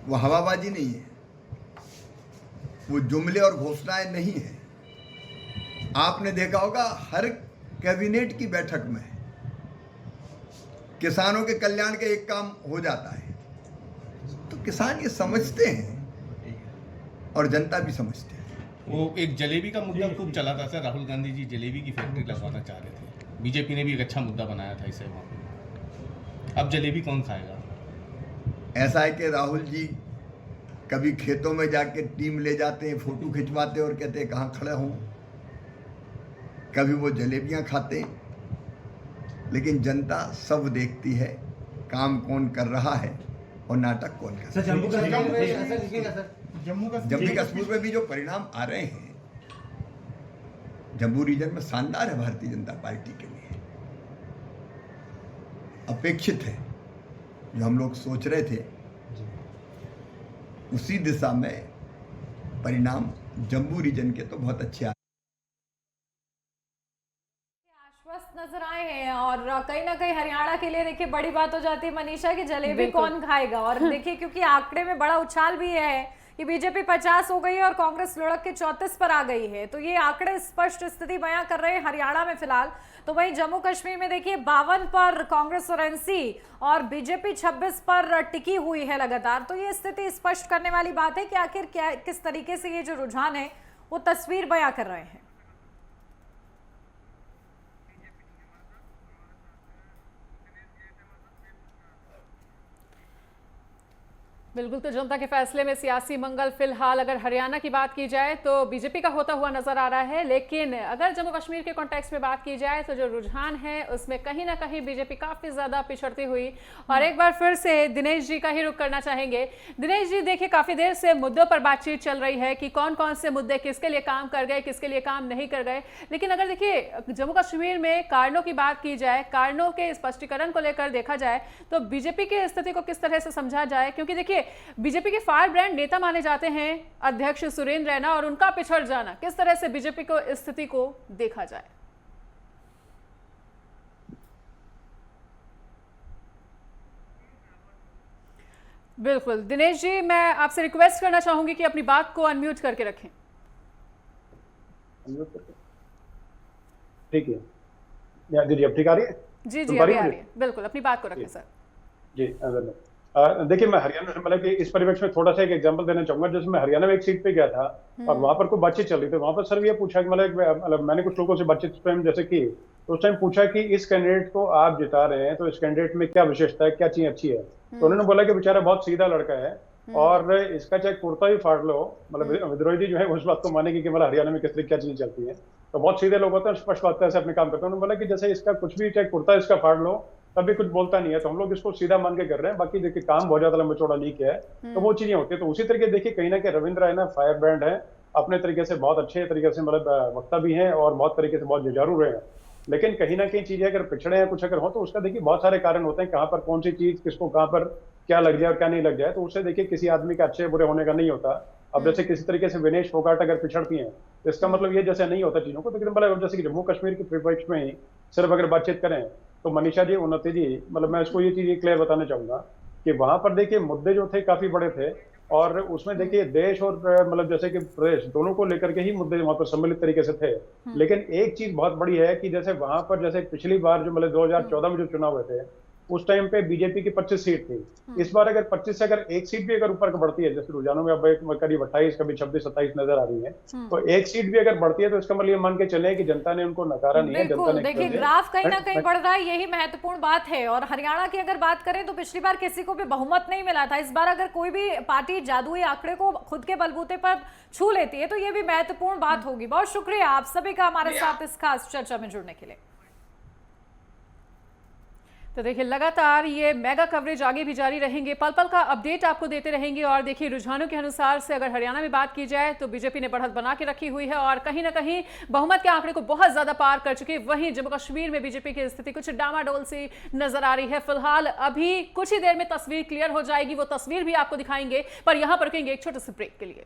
वो हवाबाजी नहीं है, वो जुमले और घोषणाएं नहीं है। आपने देखा होगा हर कैबिनेट की बैठक में किसानों के कल्याण का एक काम हो जाता है। तो किसान ये समझते हैं और जनता भी समझते हैं। वो एक जलेबी का मुद्दा खूब चला था सर, राहुल गांधी जी जलेबी की फैक्ट्री लगवाना चाह रहे थे, बीजेपी ने भी एक अच्छा मुद्दा बनाया था इसे वहाँ पे। अब जलेबी कौन खाएगा? ऐसा है कि राहुल जी कभी खेतों में जाके टीम ले जाते हैं, फोटो खिंचवाते और कहते हैं कहाँ खड़े हूँ, कभी वो जलेबियाँ खाते हैं, लेकिन जनता सब देखती है काम कौन कर रहा है और नाटक कौन कर रहा है। जम्मू कश्मीर में भी जो परिणाम आ रहे हैं जम्मू रीजन में शानदार है भारतीय जनता पार्टी के लिए, अपेक्षित है। जो हम लोग सोच रहे थे उसी दिशा में परिणाम जम्मू रीजन के तो बहुत अच्छे आए। आश्वस्त नजर आए हैं और कहीं ना कहीं हरियाणा के लिए देखिए बड़ी बात हो जाती है मनीषा की जलेबी कौन खाएगा। और देखिए क्योंकि आंकड़े में बड़ा उछाल भी है कि बीजेपी 50 हो गई है और कांग्रेस लुढ़क के 34 पर आ गई है, तो ये आंकड़े स्पष्ट स्थिति बयां कर रहे हैं हरियाणा में फिलहाल। तो वहीं जम्मू कश्मीर में देखिए 52 पर कांग्रेस और एनसी और बीजेपी 26 पर टिकी हुई है लगातार। तो ये स्थिति स्पष्ट करने वाली बात है कि आखिर क्या किस तरीके से ये जो रुझान है वो तस्वीर बयां कर रहे हैं। बिल्कुल, तो जनता के फैसले में सियासी मंगल फिलहाल अगर हरियाणा की बात की जाए तो बीजेपी का होता हुआ नजर आ रहा है, लेकिन अगर जम्मू कश्मीर के कॉन्टेक्स्ट में बात की जाए तो जो रुझान है उसमें कहीं ना कहीं बीजेपी काफी ज्यादा पिछड़ती हुई। और एक बार फिर से दिनेश जी का ही रुख करना चाहेंगे। दिनेश जी, देखिए काफी देर से मुद्दों पर बातचीत चल रही है कि कौन कौन से मुद्दे किसके लिए काम कर गए, किसके लिए काम नहीं कर गए, लेकिन अगर देखिए जम्मू कश्मीर में कारणों की बात की जाए, कारणों के स्पष्टीकरण को लेकर देखा जाए तो बीजेपी की स्थिति को किस तरह से समझा जाए, क्योंकि देखिए बीजेपी के फायर ब्रांड नेता माने जाते हैं अध्यक्ष सुरेंद्र रैना, और उनका पिछड़ जाना किस तरह से बीजेपी को स्थिति को देखा जाए? बिल्कुल दिनेश जी, मैं आपसे रिक्वेस्ट करना चाहूंगी कि अपनी बात को अनम्यूट करके रखें। ठीक है दीदी, अब ठीक आ रही है? जी जी, अभी आ रही है। बिल्कुल अपनी बात को रखें सर। जी देखिए, मैं हरियाणा से मतलब कि इस परिवेश में थोड़ा सा एक एग्जांपल देना चाहूंगा। जैसे मैं हरियाणा में एक सीट पे गया था और वहां पर कोई बातचीत चल रही थी, वहां पर सर ये पूछा कि मतलब मैंने कुछ लोगों से बातचीत उस टाइम जैसे की, तो उस टाइम पूछा कि इस कैंडिडेट को आप जिता रहे हैं तो इस कैंडिडेट में क्या विशेषता है, क्या चीज अच्छी है। तो उन्होंने बोला कि बेचारा बहुत सीधा लड़का है और इसका चाहे कुर्ता ही फाड़ लो, मतलब विद्रोही जी जो है उस बात को मानेगी कि मतलब हरियाणा में किस तरह क्या चीज चलती है। तो बहुत सीधे लोग होते हैं, स्पष्ट बात से अपने काम करते हैं। उन्होंने बोला कि जैसे इसका कुछ भी चाहे कुर्ता इसका फाड़ लो तभी कुछ बोलता नहीं है, तो हम लोग इसको सीधा मान के कर रहे हैं, बाकी देखिए काम बहुत ज्यादा लंबा चौड़ा नहीं किया है। तो वो चीजें होती है। तो उसी तरीके देखिए कहीं ना कहीं रविंद्र है ना, फायर ब्रांड है, अपने तरीके से बहुत अच्छे तरीके से मतलब वक्ता भी हैं और बहुत तरीके से बहुत जुझारू रहे हैं। लेकिन कहीं ना कहीं चीजें अगर पिछड़े हैं कुछ अगर हो तो उसका देखिए बहुत सारे कारण होते हैं, कहाँ पर कौन सी चीज किसको कहाँ पर क्या लग जाए और क्या नहीं लग जाए। तो उससे देखिए किसी आदमी का अच्छे बुरे होने का नहीं होता। अब जैसे किसी तरीके से विनेश फोगाट अगर पिछड़ती हैं तो इसका मतलब ये जैसे नहीं होता चीजों को। तो मतलब जैसे कि जम्मू कश्मीर के परिप्रेक्ष्य में ही सिर्फ अगर बातचीत करें तो मनीषा जी, उन्नति जी, मतलब मैं इसको ये चीज क्लियर बताना चाहूंगा कि वहां पर देखिए मुद्दे जो थे काफी बड़े थे और उसमें देखिए देश और मतलब जैसे कि प्रदेश दोनों को लेकर के ही मुद्दे वहां पर सम्मिलित तरीके से थे। लेकिन एक चीज बहुत बड़ी है कि जैसे वहां पर जैसे पिछली बार जो मतलब 2014 में जो चुनाव हुए थे उस टाइम पे बीजेपी की 25 सीट थी। इस बार अगर 25 से अगर एक सीट भी अगर ऊपर बढ़ती है, जैसे रुझानों में अब करीब 28 कभी 26-27 नजर आ रही है, तो एक सीट भी अगर बढ़ती है तो इसका मतलब ये मान के चले कि जनता ने उनको नकारा नहीं है। जनता ने देखिए ग्राफ कहीं ना कहीं बढ़ रहा है, यही महत्वपूर्ण बात है। और हरियाणा की अगर बात करें तो पिछली बार किसी को भी बहुमत नहीं मिला था। इस बार अगर कोई भी पार्टी जादुई आंकड़े को खुद के बलबूते पर छू लेती है तो ये भी महत्वपूर्ण बात होगी। बहुत शुक्रिया आप सभी का हमारे साथ इस खास चर्चा में जुड़ने के लिए। तो देखिए लगातार ये मेगा कवरेज आगे भी जारी रहेंगे, पल पल का अपडेट आपको देते रहेंगे। और देखिए रुझानों के अनुसार से अगर हरियाणा में बात की जाए तो बीजेपी ने बढ़त बना के रखी हुई है और कहीं ना कहीं बहुमत के आंकड़े को बहुत ज्यादा पार कर चुकी है। वहीं जम्मू कश्मीर में बीजेपी की स्थिति कुछ डामाडोल सी नजर आ रही है। फिलहाल अभी कुछ ही देर में तस्वीर क्लियर हो जाएगी, वो तस्वीर भी आपको दिखाएंगे, पर यहां पर रुकेंगे एक छोटे से ब्रेक के लिए।